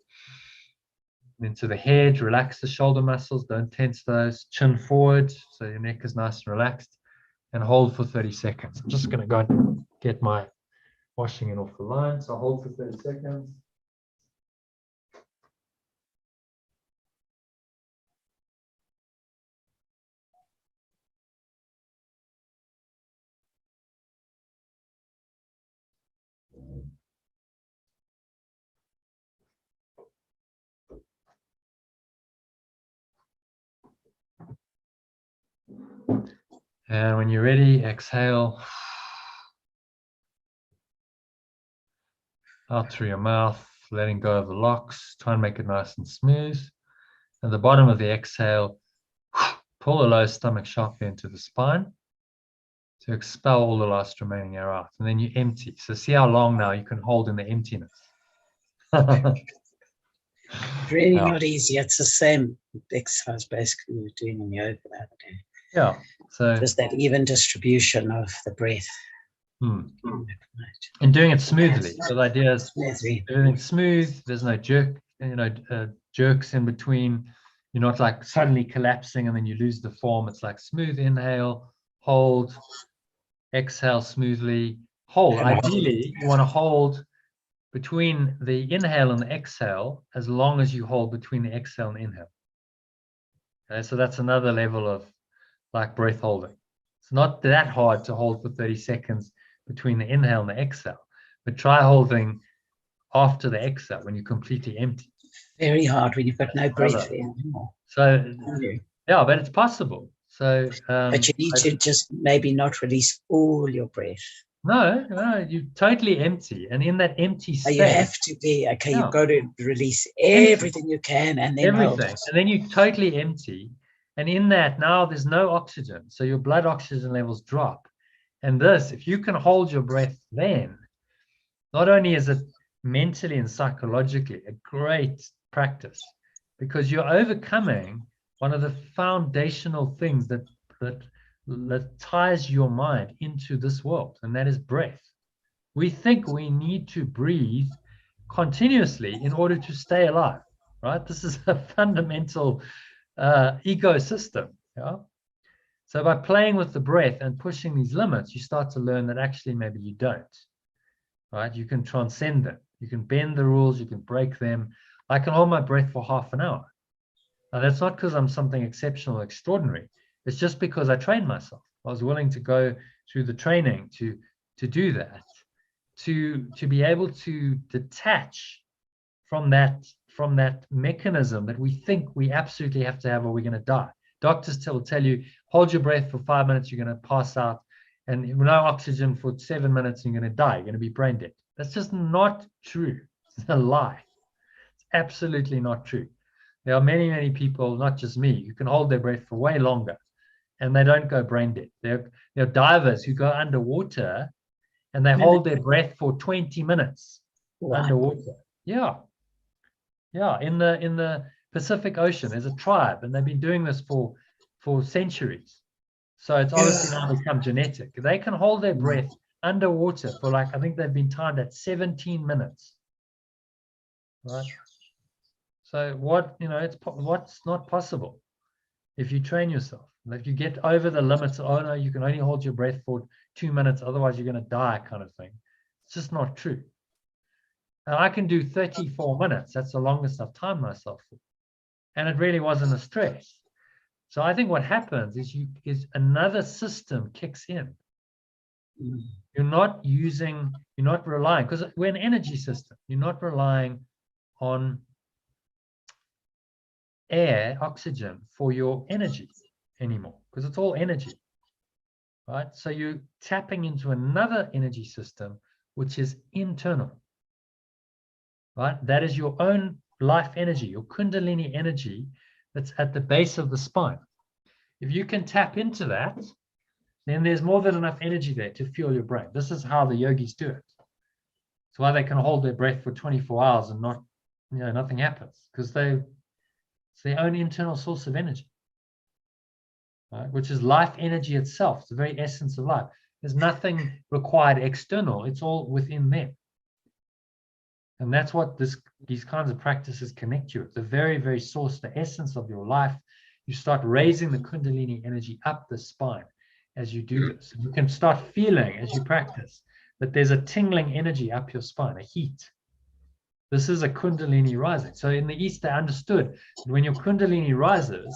S1: into the head. Relax the shoulder muscles, don't tense those. Chin forward so your neck is nice and relaxed, and hold for 30 seconds. I'm just going to go and get my washing it off the line. So hold for 30 seconds. And when you're ready, exhale out through your mouth, letting go of the locks. Try and make it nice and smooth. At the bottom of the exhale, pull the lower stomach sharply into the spine. to expel all the last remaining air out. And then you empty. So see how long now you can hold in the emptiness.
S2: Really not easy. It's the same exercise basically we were doing in yoga the other day.
S1: Yeah. So
S2: just that even distribution of the breath.
S1: And doing it smoothly. So the idea is everything's smooth. There's no jerks in between. You're not like suddenly collapsing and then you lose the form. It's like smooth inhale, hold, exhale smoothly, hold. Ideally, you want to hold between the inhale and the exhale as long as you hold between the exhale and inhale. Okay, so that's another level of like breath holding. It's not that hard to hold for 30 seconds between the inhale and the exhale, but try holding after the exhale when you're completely empty.
S2: Very hard when you've got no breath anymore.
S1: So yeah, but it's possible. So
S2: but you need to just maybe not release all your breath.
S1: No, you're totally empty, and in that empty state,
S2: you have to be okay. You've got to release everything you can, and then
S1: everything, and then you're totally empty. And in that, now there's no oxygen, so your blood oxygen levels drop. And this, if you can hold your breath, then not only is it mentally and psychologically a great practice, because you're overcoming one of the foundational things that ties your mind into this world, and that is breath. We think we need to breathe continuously in order to stay alive, right? This is a fundamental ecosystem. Yeah. So by playing with the breath and pushing these limits, you start to learn that actually maybe you don't, right? You can transcend them. You can bend the rules. You can break them. I can hold my breath for half an hour. Now, that's not because I'm something exceptional, extraordinary. It's just because I trained myself. I was willing to go through the training to do that, to be able to detach from that mechanism that we think we absolutely have to have or we're going to die. Doctors will tell you, hold your breath for 5 minutes, you're going to pass out, and no oxygen for 7 minutes, you're going to die, you're going to be brain dead. That's just not true. It's a lie. It's absolutely not true. There are many, many people, not just me, who can hold their breath for way longer, and they don't go brain dead. There are divers who go underwater, and they hold their breath for 20 minutes underwater. Yeah. In the Pacific Ocean, there's a tribe, and they've been doing this for centuries. So it's obviously now become genetic. They can hold their breath underwater for I think they've been timed at 17 minutes. Right. So what's not possible if you train yourself? If you get over the limits, oh no, you can only hold your breath for 2 minutes, otherwise you're going to die, kind of thing. It's just not true. And I can do 34 minutes. That's the longest I've timed myself for. And it really wasn't a stress. So I think what happens is another system kicks in. You're not relying, because we're an energy system. You're not relying on air, oxygen for your energy anymore, because it's all energy, right? So you're tapping into another energy system, which is internal, right? That is your own life energy, your Kundalini energy that's at the base of the spine. If you can tap into that, then there's more than enough energy there to fuel your brain. This is how the yogis do it. It's why they can hold their breath for 24 hours and nothing happens, because it's their own internal source of energy, right? Which is life energy itself. It's the very essence of life. There's nothing required external. It's all within them. And that's what these kinds of practices connect you with. The very, very source, the essence of your life. You start raising the Kundalini energy up the spine as you do this. You can start feeling as you practice that there's a tingling energy up your spine, a heat. This is a Kundalini rising. So in the East, they understood that when your Kundalini rises,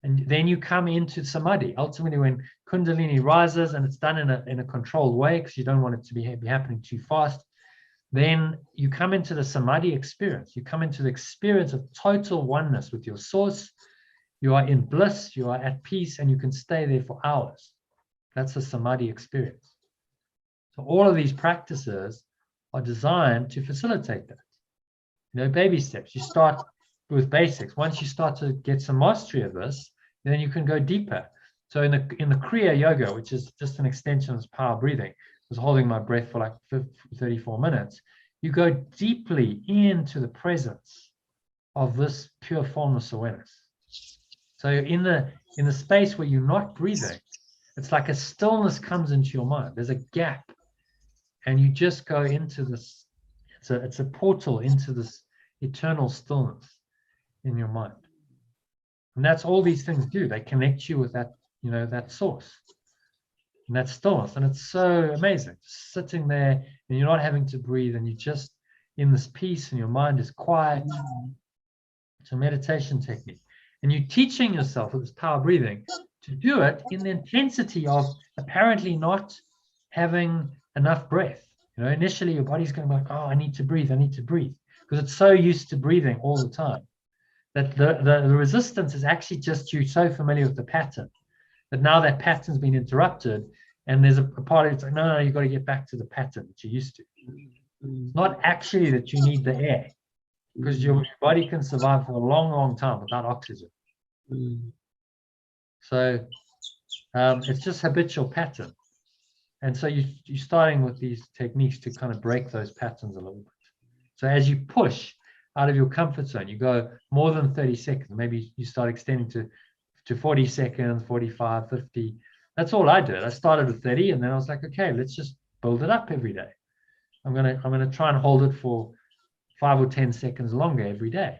S1: and then you come into Samadhi. Ultimately, when Kundalini rises and it's done in a controlled way, because you don't want it to be happening too fast, then you come into the Samadhi experience. You come into the experience of total oneness with your source. You are in bliss, you are at peace, and you can stay there for hours. That's a Samadhi experience. So all of these practices are designed to facilitate that. Baby steps. You start with basics. Once you start to get some mastery of this, then you can go deeper. So in the Kriya Yoga, which is just an extension of power breathing, I was holding my breath for like 34 minutes. You go deeply into the presence of this pure formless awareness. So in the space where you're not breathing, it's like a stillness comes into your mind. There's a gap, and you just go into this. It's a portal into this eternal stillness in your mind. And that's all these things do. They connect you with that, that source and that stillness. And it's so amazing, just sitting there and you're not having to breathe, and you're just in this peace and your mind is quiet. It's a meditation technique. And you're teaching yourself with this power breathing to do it in the intensity of apparently not having enough breath. Initially your body's going to be like, oh, I need to breathe, because it's so used to breathing all the time that the resistance is actually just you so familiar with the pattern that now that pattern's been interrupted, and there's a part of it's like, no, you've got to get back to the pattern that you're used to. It's not actually that you need the air, because your body can survive for a long, long time without oxygen. So it's just habitual pattern. And so you're starting with these techniques to kind of break those patterns a little bit. So as you push out of your comfort zone, you go more than 30 seconds. Maybe you start extending to 40 seconds, 45, 50. That's all I did. I started with 30, and then I was like, okay, let's just build it up every day. I'm gonna try and hold it for 5 or 10 seconds longer every day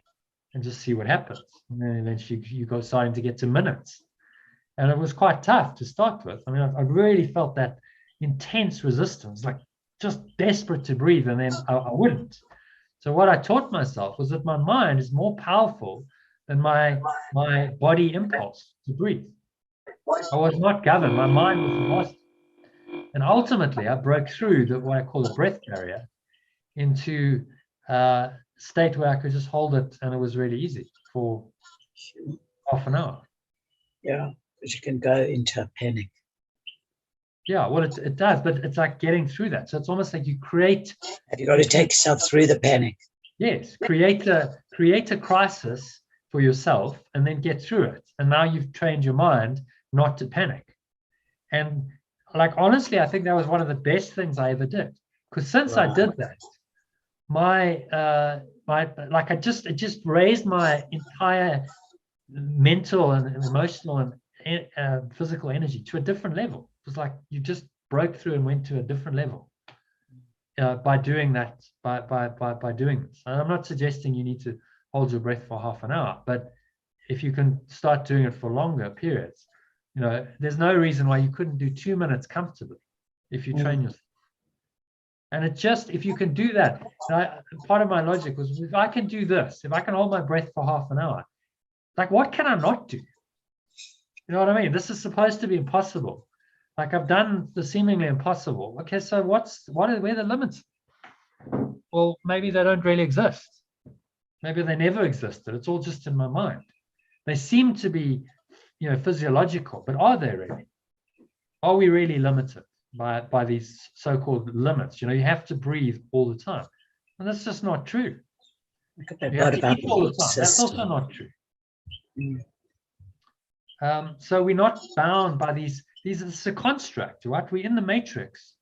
S1: and just see what happens. And then eventually you go starting to get to minutes. And it was quite tough to start with. I mean, I really felt that intense resistance, like just desperate to breathe, and then I wouldn't. So what I taught myself was that my mind is more powerful than my body impulse to breathe. I was not governed. My mind was lost. And ultimately, I broke through what I call the breath barrier into a state where I could just hold it, and it was really easy for half an hour.
S2: Yeah, but you can go into a panic.
S1: Yeah, well, it does, but it's like getting through that. So it's almost like you create.
S2: Have you got to take yourself through the panic?
S1: Yes, create a crisis for yourself and then get through it. And now you've trained your mind not to panic. And like, honestly, I think that was one of the best things I ever did. Because since I did that, it just raised my entire mental and emotional and physical energy to a different level. It was like you just broke through and went to a different level by doing that, by doing this. And I'm not suggesting you need to hold your breath for half an hour, but if you can start doing it for longer periods, there's no reason why you couldn't do 2 minutes comfortably if you train yourself. And if you can do that, part of my logic was, if I can do this, if I can hold my breath for half an hour, like, what can I not do? You know what I mean? This is supposed to be impossible. Like, I've done the seemingly impossible. Okay, so where are the limits? Well, maybe they don't really exist. Maybe they never existed. It's all just in my mind. They seem to be, physiological, but are they really? Are we really limited by these so-called limits? You have to breathe all the time. And that's just not true. You have to eat all the time. That's also not true. So we're not bound by these. It's a construct, right? We're in the Matrix.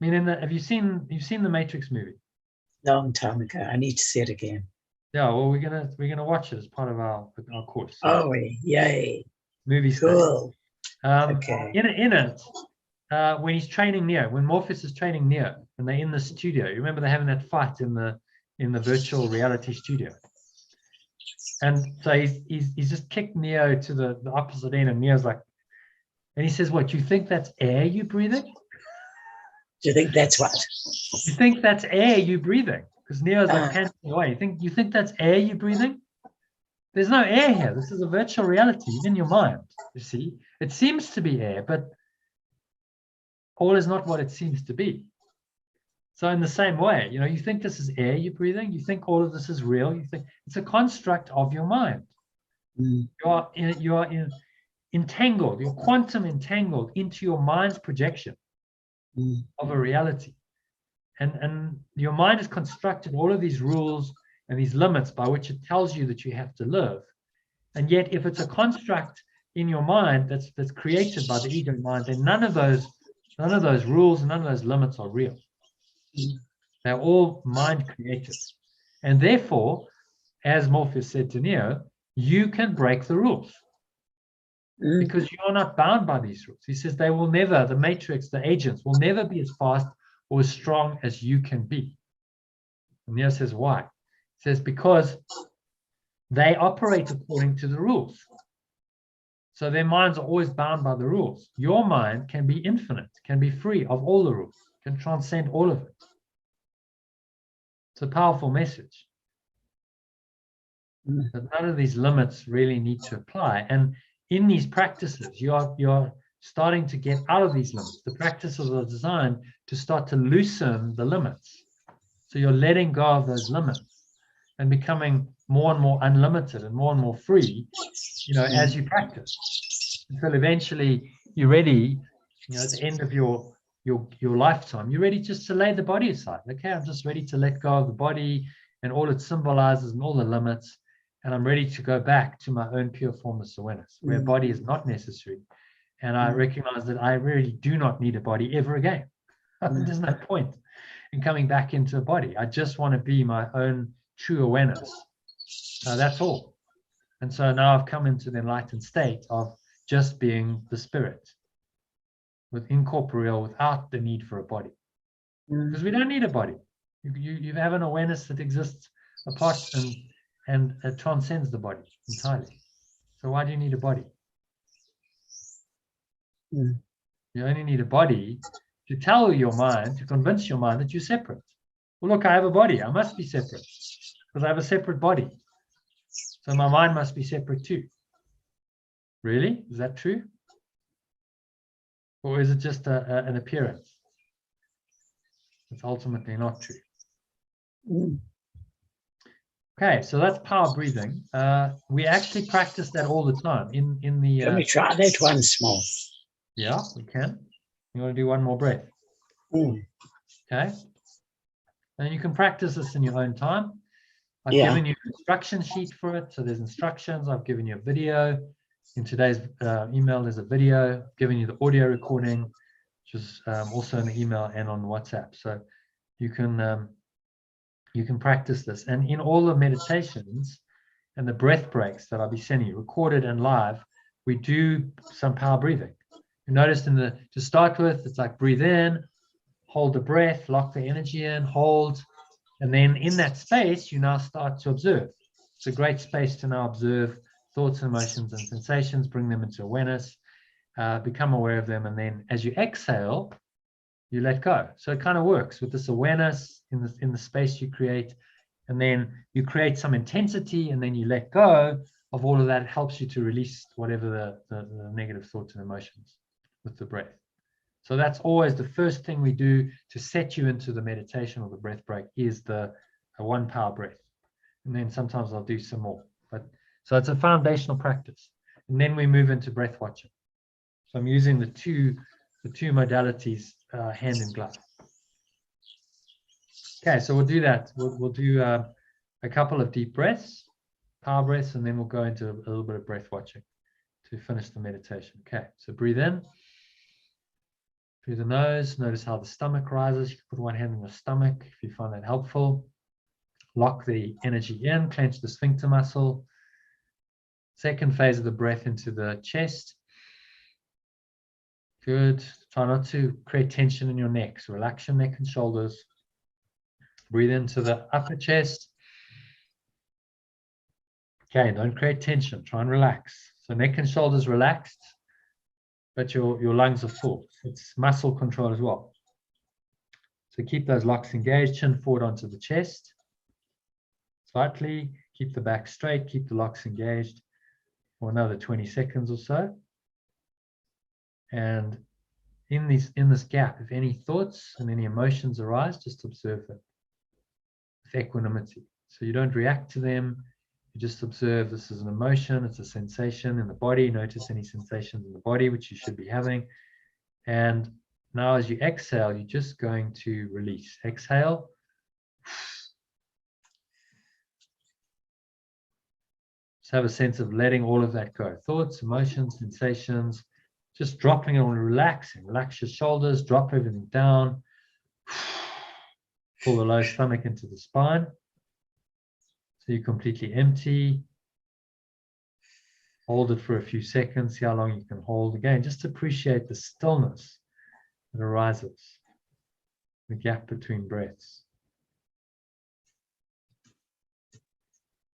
S1: I mean, you've seen the Matrix movie?
S2: Long time ago. I need to see it again.
S1: Yeah, well, we're gonna watch it as part of our course.
S2: Oh, yay!
S1: Movie
S2: cool.
S1: Okay. In it, when he's training Neo, when Morpheus is training Neo, and they're in the studio. You remember they're having that fight in the virtual reality studio. And so he's just kicked Neo to the opposite end, and Neo's like, and he says, "What, you think that's air you breathing?
S2: Do you think that's what?
S1: You think that's air you breathing?" Because Neo's like panting away. You think that's air you breathing? There's no air here. This is a virtual reality in your mind. You see, it seems to be air, but all is not what it seems to be. So in the same way, you think this is air you're breathing. You think all of this is real. You think it's a construct of your mind. You are entangled. You're quantum entangled into your mind's projection of a reality. And your mind has constructed all of these rules and these limits by which it tells you that you have to live. And yet, if it's a construct in your mind that's created by the ego mind, then none of those rules, none of those limits are real. They're all mind created. And therefore, as Morpheus said to Neo, you can break the rules because you're not bound by these rules. He says they will never, the matrix, the agents will never be as fast or as strong as you can be. And Neo says, why? He says, because they operate according to the rules. So their minds are always bound by the rules. Your mind can be infinite, can be free of all the rules, can transcend all of it. It's a powerful message. That none of these limits really need to apply. And in these practices, you're starting to get out of these limits. The practices are designed to start to loosen the limits. So you're letting go of those limits and becoming more and more unlimited and more free, as you practice. Until eventually you're ready, at the end of your lifetime, you're ready just to lay the body aside. Okay, I'm just ready to let go of the body and all it symbolizes and all the limits. And I'm ready to go back to my own pure formless awareness, where body is not necessary. And I recognize that I really do not need a body ever again. There's no point in coming back into a body. I just want to be my own true awareness. That's all. And so now I've come into the enlightened state of just being the spirit, with incorporeal, without the need for a body. Because we don't need a body. You have an awareness that exists apart and it transcends the body entirely. So why do you need a body? You only need a body to tell your mind, to convince your mind that you're separate. Well, look, I have a body. I must be separate because I have a separate body. So my mind must be separate too. Really? Is that true? Or is it just an appearance? It's ultimately not true. Okay, so that's power breathing. We actually practice that all the time. In the.
S2: Let me try that once more.
S1: Yeah, we can. You want to do one more breath? Okay. And you can practice this in your own time. I've given you an instruction sheet for it. So there's instructions. I've given you a video. In today's email, there's a video. I've given you the audio recording, which is also in the email and on WhatsApp. So you can practice this. And in all the meditations and the breath breaks that I'll be sending you, recorded and live, we do some power breathing. You noticed to start with, it's like breathe in, hold the breath, lock the energy in, hold. And then in that space, you now start to observe. It's a great space to now observe thoughts, emotions, and sensations, bring them into awareness, become aware of them. And then as you exhale, you let go. So it kind of works with this awareness in the space you create. And then you create some intensity and then you let go of all of that. It helps you to release whatever the negative thoughts and emotions with the breath. So that's always the first thing we do to set you into the meditation or the breath break is the one power breath. And then sometimes I'll do some more. So it's a foundational practice. And then we move into breath watching. So I'm using the two modalities hand in glove. Okay, so we'll do that. We'll do a couple of deep breaths, power breaths, and then we'll go into a little bit of breath watching to finish the meditation. Okay, so breathe in through the nose. Notice how the stomach rises. You can put one hand on the stomach if you find that helpful. Lock the energy in, clench the sphincter muscle. Second phase of the breath into the chest. Good. Try not to create tension in your neck. So relax your neck and shoulders. Breathe into the upper chest. Okay, don't create tension. Try and relax. So neck and shoulders relaxed, but your lungs are full. It's muscle control as well. So keep those locks engaged, chin forward onto the chest. Slightly, keep the back straight, keep the locks engaged for another 20 seconds or so. And in this gap, if any thoughts and any emotions arise, just observe them with equanimity. So you don't react to them. You just observe this is an emotion, it's a sensation in the body. Notice any sensations in the body, which you should be having. And now as you exhale, you're just going to release. Exhale. Just have a sense of letting all of that go. Thoughts, emotions, sensations, just dropping it on, relaxing. Relax your shoulders, drop everything down. Pull the low stomach into the spine. So you're completely empty. Hold it for a few seconds. See how long you can hold. Again, just appreciate the stillness that arises, the gap between breaths.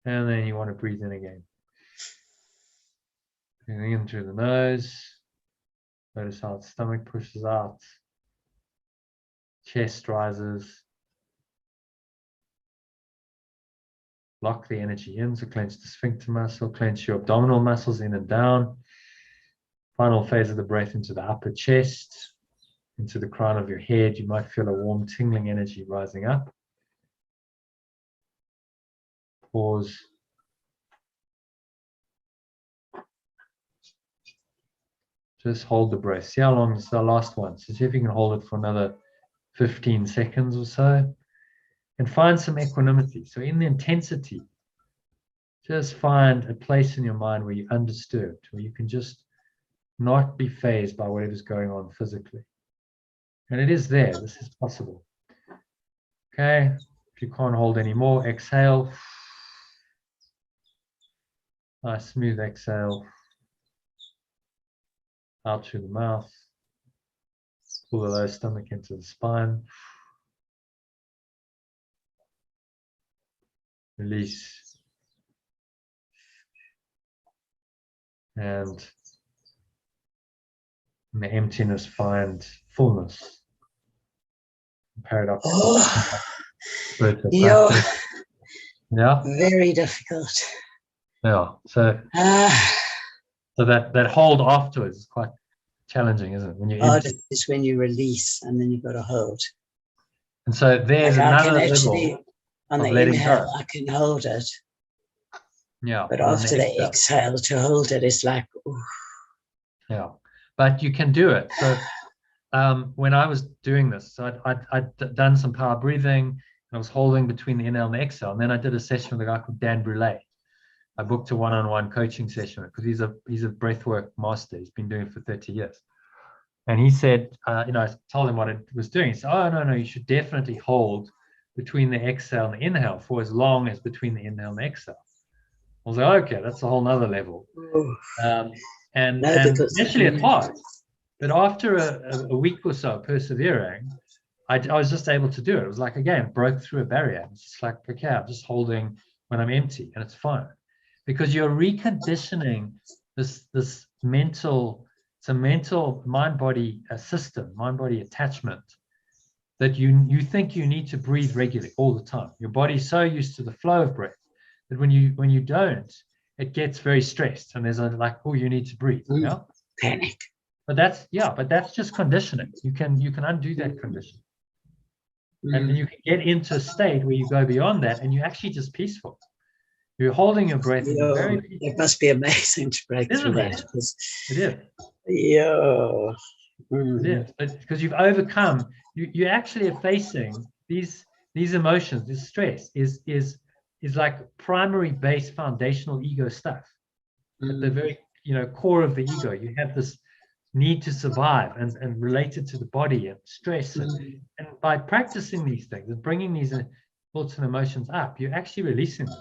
S1: And then you want to breathe in again. Breathing in through the nose. Notice how the stomach pushes out. Chest rises. Lock the energy in, so clench the sphincter muscle, clench your abdominal muscles in and down. Final phase of the breath into the upper chest, into the crown of your head. You might feel a warm tingling energy rising up. Pause. Just hold the breath. See how long is the last one. So see if you can hold it for another 15 seconds or so. And find some equanimity. So in the intensity, just find a place in your mind where you're undisturbed, where you can just not be fazed by whatever's going on physically. And it is there. This is possible. Okay. If you can't hold anymore, exhale. Nice smooth exhale. Out through the mouth. Pull the low stomach into the spine. Release. And in the emptiness, find fullness. Paradox.
S2: Yeah.
S1: Yeah.
S2: Very difficult.
S1: Yeah. So that hold afterwards is quite challenging, isn't it? When you're empty.
S2: It's when you release and then you've got to hold.
S1: And so there's another level
S2: on
S1: of
S2: the
S1: letting
S2: inhale,
S1: go.
S2: I can hold it.
S1: Yeah.
S2: But after the exhale to hold it, it's like, ooh.
S1: Yeah. But you can do it. So when I was doing this, so I'd done some power breathing, and I was holding between the inhale and the exhale. And then I did a session with a guy called Dan Brule. I booked a one-on-one coaching session because he's a breathwork master. He's been doing it for 30 years. And he said, I told him what I was doing. He said, oh, no, you should definitely hold between the exhale and the inhale for as long as between the inhale and the exhale. I was like, okay, that's a whole nother level. And initially it's hard. But after a week or so persevering, I was just able to do it. It was like, again, broke through a barrier. It's just like, okay, I'm just holding when I'm empty and it's fine. Because you're reconditioning this mental, it's a mental mind-body system, mind-body attachment that you think you need to breathe regularly all the time. Your body's so used to the flow of breath that when you don't, it gets very stressed and there's oh, you need to breathe. Yeah.
S2: Panic.
S1: But that's just conditioning. You can undo that condition. And then you can get into a state where you go beyond that and you're actually just peaceful. You're holding your breath.
S2: It must be amazing to break through that.
S1: It is.
S2: Yeah.
S1: It is. Because you've overcome, you actually are facing these emotions, this stress is like primary base foundational ego stuff. At the very core of the ego, you have this need to survive and related to the body and stress. And by practicing these things and bringing these thoughts and emotions up, you're actually releasing them.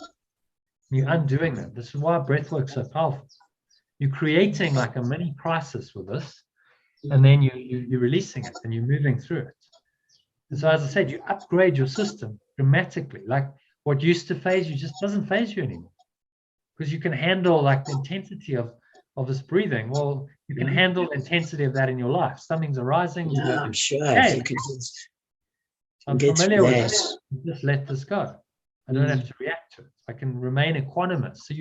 S1: You're undoing them. This is why breathwork's so powerful. You're creating like a mini crisis with this, and then you're releasing it and you're moving through it. And so, as I said, you upgrade your system dramatically. Like what used to phase you just doesn't phase you anymore, because you can handle like the intensity of this breathing. Well, you can handle the intensity of that in your life. Something's arising.
S2: I'm sure.
S1: Hey, I'm familiar with this. Just let this go. I don't have to react to it. I can remain equanimous. So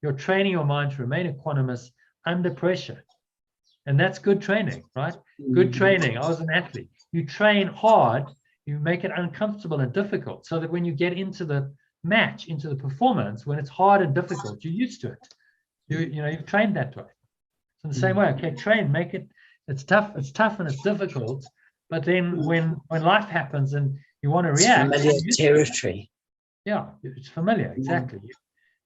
S1: you're training your mind to remain equanimous under pressure. And that's good training, right? Good training. I was an athlete. You train hard, you make it uncomfortable and difficult so that when you get into the match, into the performance, when it's hard and difficult, you're used to it. You've trained that way. So in the same way, okay, train, make it, it's tough and it's difficult. But then when life happens and you want to react,
S2: familiar territory.
S1: Yeah, it's familiar, exactly.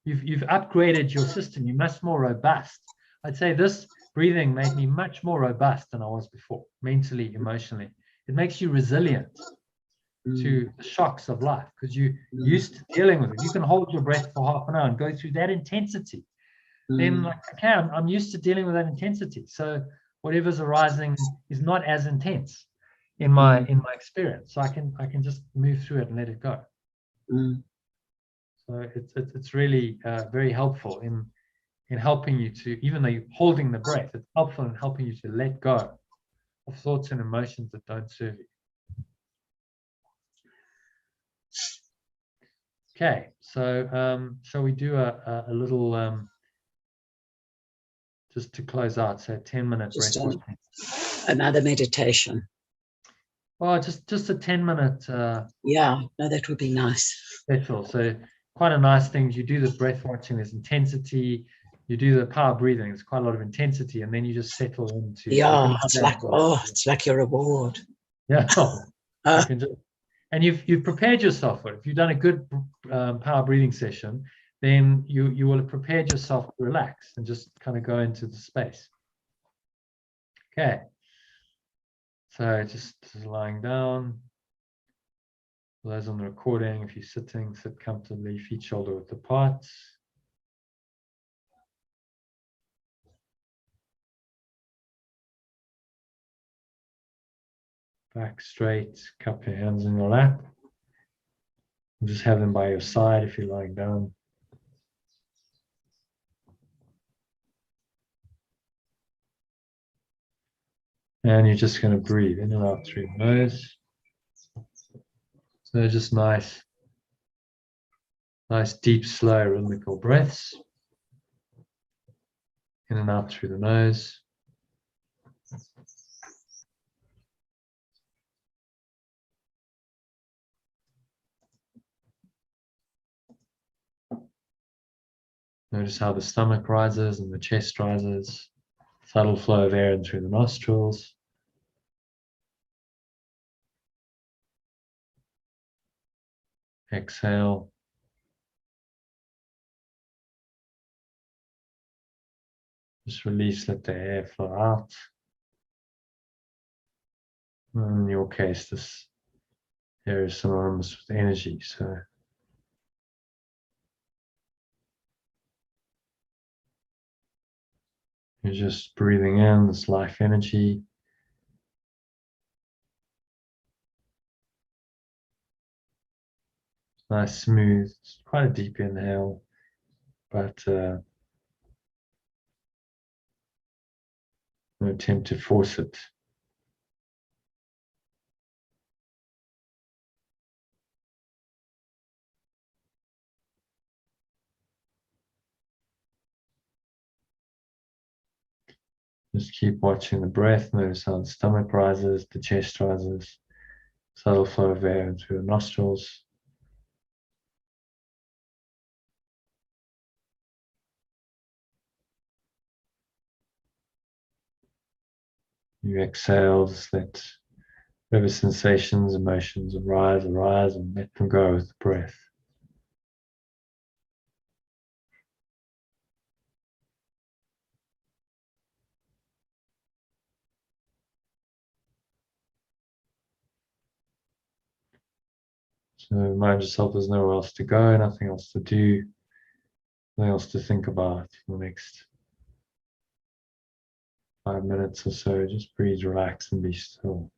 S1: You've upgraded your system. You're much more robust. I'd say this breathing made me much more robust than I was before, mentally, emotionally. It makes you resilient to the shocks of life because you're used to dealing with it. You can hold your breath for half an hour and go through that intensity. Then, like, okay, I'm used to dealing with that intensity. So whatever's arising is not as intense in my experience. So I can just move through it and let it go. So it's really very helpful in helping you to, even though you're holding the breath, it's helpful in helping you to let go of thoughts and emotions that don't serve you. Okay, so shall we do a little, just to close out, so 10-minute breath watching.
S2: Another meditation.
S1: Well, just a 10-minute.
S2: Yeah, no, that would be nice.
S1: That's all. So quite a nice thing. You do the breath watching, there's intensity. You do the power breathing, there's quite a lot of intensity, and then you just settle into.
S2: Yeah, it's like your reward.
S1: Yeah, you can just, and you've prepared yourself for it. If you've done a good power breathing session, then you will have prepared yourself to relax and just kind of go into the space. Okay. So just lying down. For those on the recording, if you're sitting, sit comfortably, feet shoulder width apart. Back straight, cup your hands in your lap. And just have them by your side if you're lying down. And you're just going to breathe in and out through your nose. So just nice, deep, slow, rhythmical breaths. In and out through the nose. Notice how the stomach rises and the chest rises. Subtle flow of air in through the nostrils. Exhale. Just release, let the air flow out. And in your case, this air is synonymous with energy, so you're just breathing in this life energy. Nice, smooth, quite a deep inhale, but no attempt to force it. Just keep watching the breath. Notice how the stomach rises, the chest rises, subtle flow of air in through the nostrils. You exhale, just let whatever sensations, emotions arise, and let them go with the breath. So remind yourself there's nowhere else to go, nothing else to do, nothing else to think about for the next 5 minutes or so. Just breathe, relax, and be still.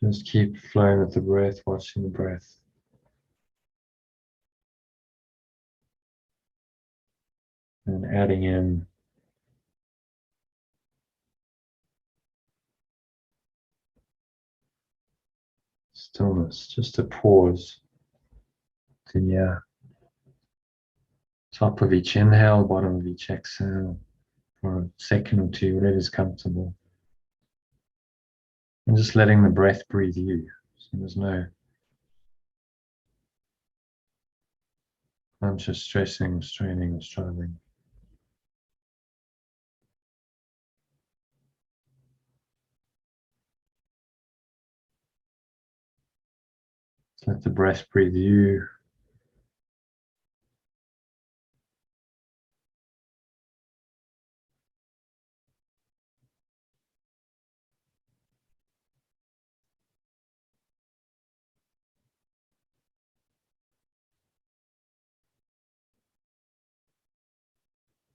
S1: Just keep flowing with the breath, watching the breath. And adding in stillness, just a pause to the top of each inhale, bottom of each exhale, for a second or two, whatever's comfortable. And just letting the breath breathe you. So there's no conscious stressing, straining, or striving. Just let the breath breathe you.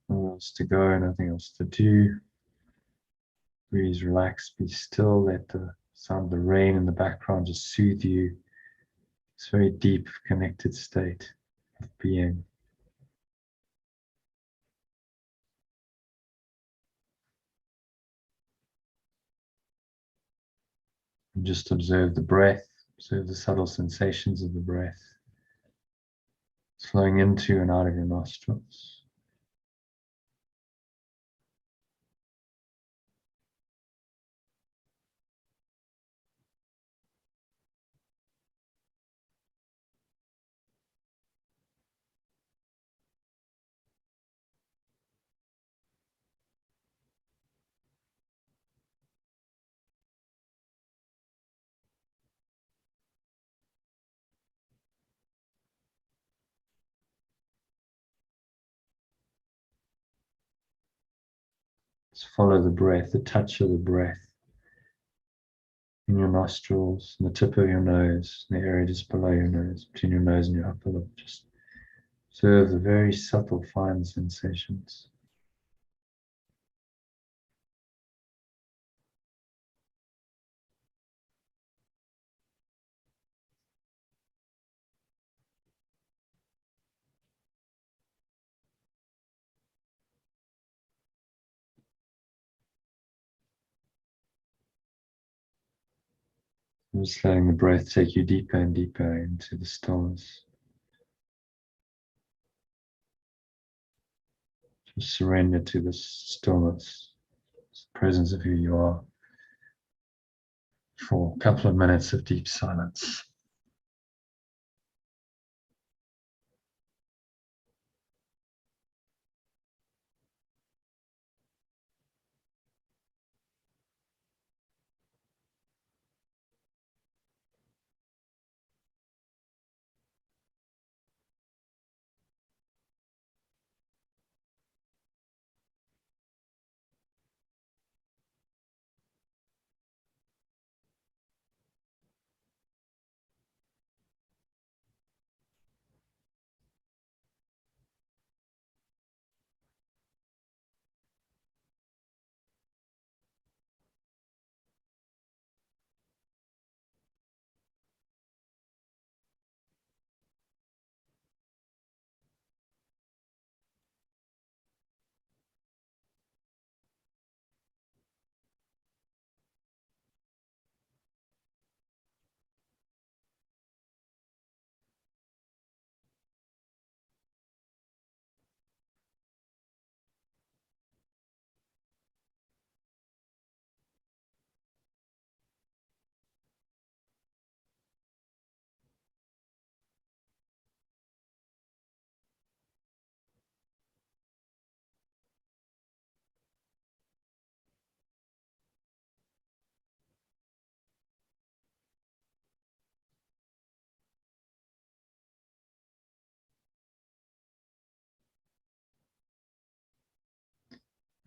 S1: Nothing else to go, nothing else to do. Breathe, relax, be still. Let the sound of the rain in the background just soothe you. It's a very deep, connected state of being. And just observe the breath, observe the subtle sensations of the breath flowing into and out of your nostrils. Just follow the breath, the touch of the breath in your nostrils, and the tip of your nose, the area just below your nose, between your nose and your upper lip. Just observe the very subtle, fine sensations. Just letting the breath take you deeper and deeper into the stillness. Just surrender to this stillness, this presence of who you are, for a couple of minutes of deep silence.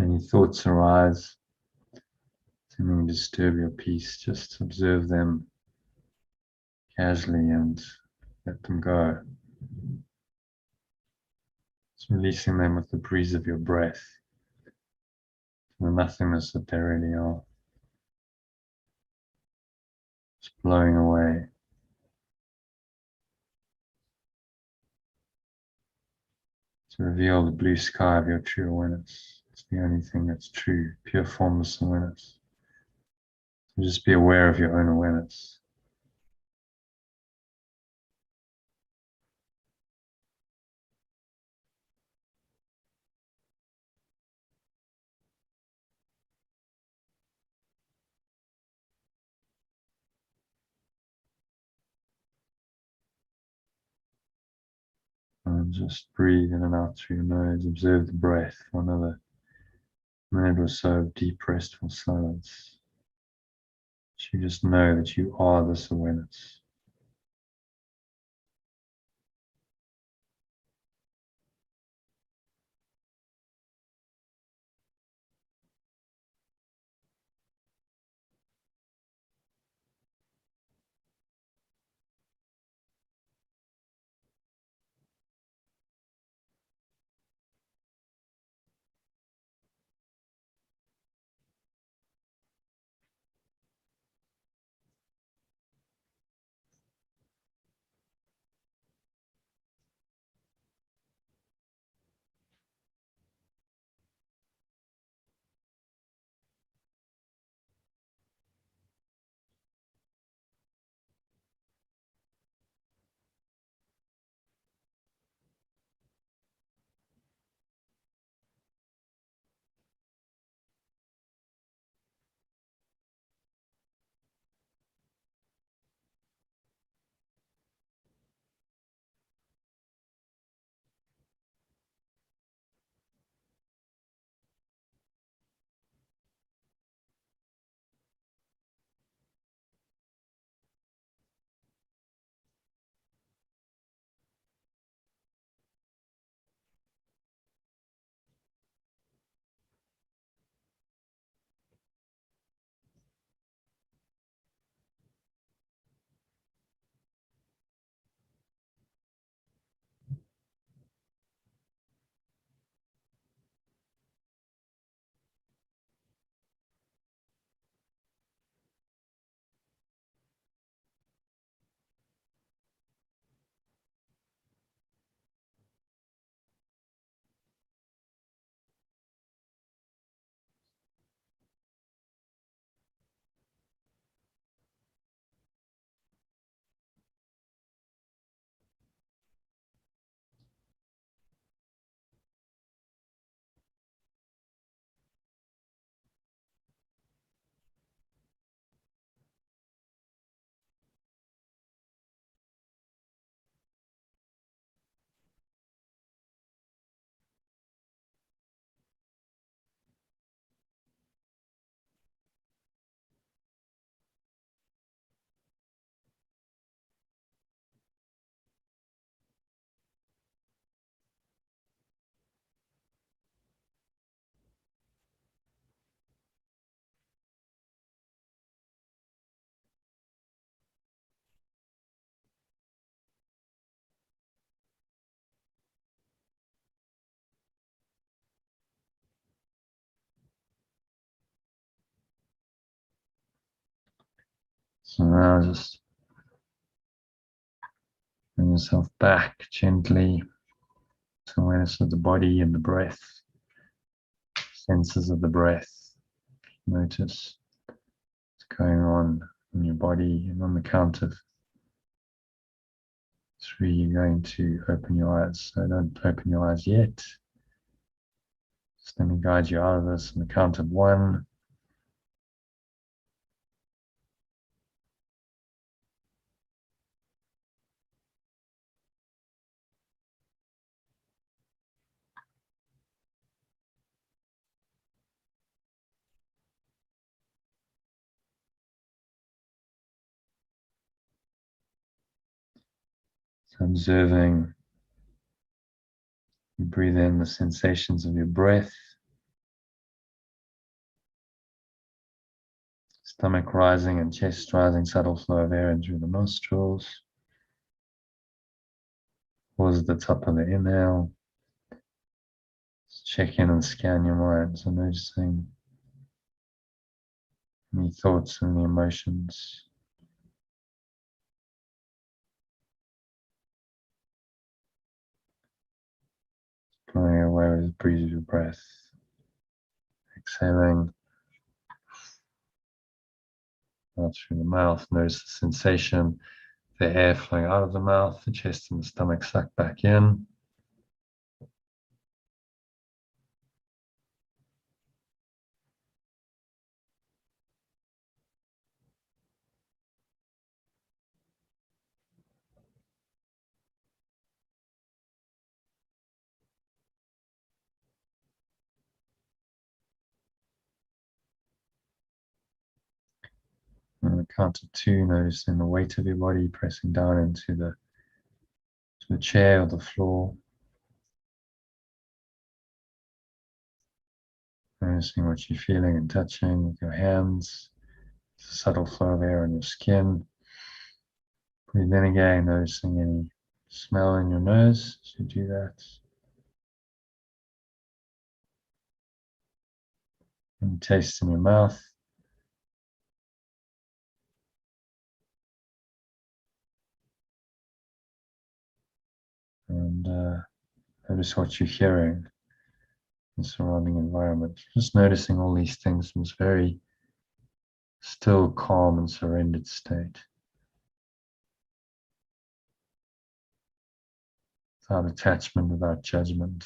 S1: Any thoughts arise, seeming to disturb your peace, just observe them casually and let them go. Just releasing them with the breeze of your breath, the nothingness that they really are. Just blowing away. To reveal the blue sky of your true awareness. It's the only thing that's true, pure formless awareness. So just be aware of your own awareness. And just breathe in and out through your nose. Observe the breath for another minute or so of deep, restful silence. You just know that you are this awareness. So now just bring yourself back gently to awareness of the body and the breath, senses of the breath. Notice what's going on in your body, and on the count of 3, you're going to open your eyes. So don't open your eyes yet. Just let me guide you out of this on the count of 1. So observing, you breathe in the sensations of your breath, stomach rising and chest rising, subtle flow of air in through the nostrils. Pause at the top of the inhale. Just check in and scan your mind. So noticing any thoughts and any emotions. Blowing away with the breeze of your breath. Exhaling out through the mouth. Notice the sensation, the air flowing out of the mouth, the chest and the stomach sucked back in. count of 2, noticing the weight of your body pressing down into the chair or the floor. Noticing what you're feeling and touching with your hands. It's a subtle flow of air on your skin. Breathe in again, noticing any smell in your nose as you do that. Any taste in your mouth. And notice what you're hearing in the surrounding environment. Just noticing all these things in this very still, calm, and surrendered state. Without attachment, without judgment.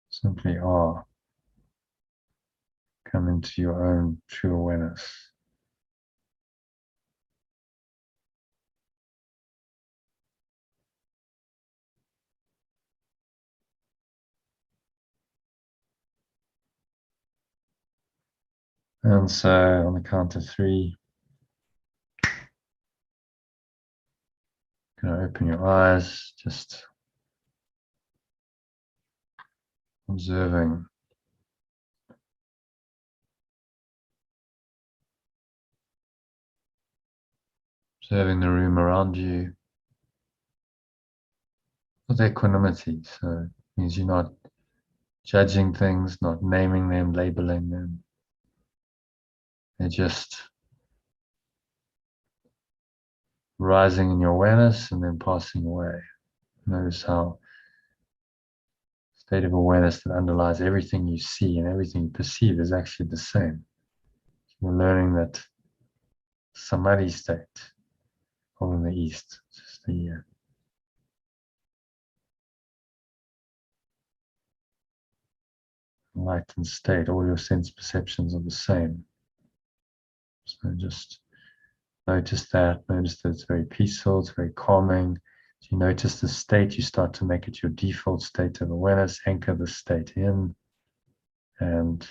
S1: Simply are. Come into your own true awareness. And so on the count of 3, you're going to open your eyes, just observing. Observing the room around you with equanimity. So it means you're not judging things, not naming them, labeling them. They're just rising in your awareness and then passing away. Notice how state of awareness that underlies everything you see and everything you perceive is actually the same. We're learning that samadhi state over in the East, just the enlightened state, all your sense perceptions are the same. So just notice that it's very peaceful, it's very calming. As you notice the state, you start to make it your default state of awareness, anchor the state in, and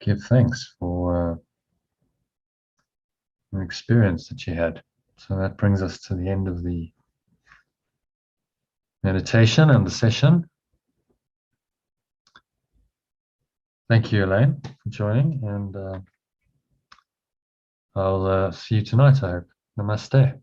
S1: give thanks for an experience that you had. So that brings us to the end of the meditation and the session. Thank you, Elaine, for joining, and I'll see you tonight, I hope. Namaste.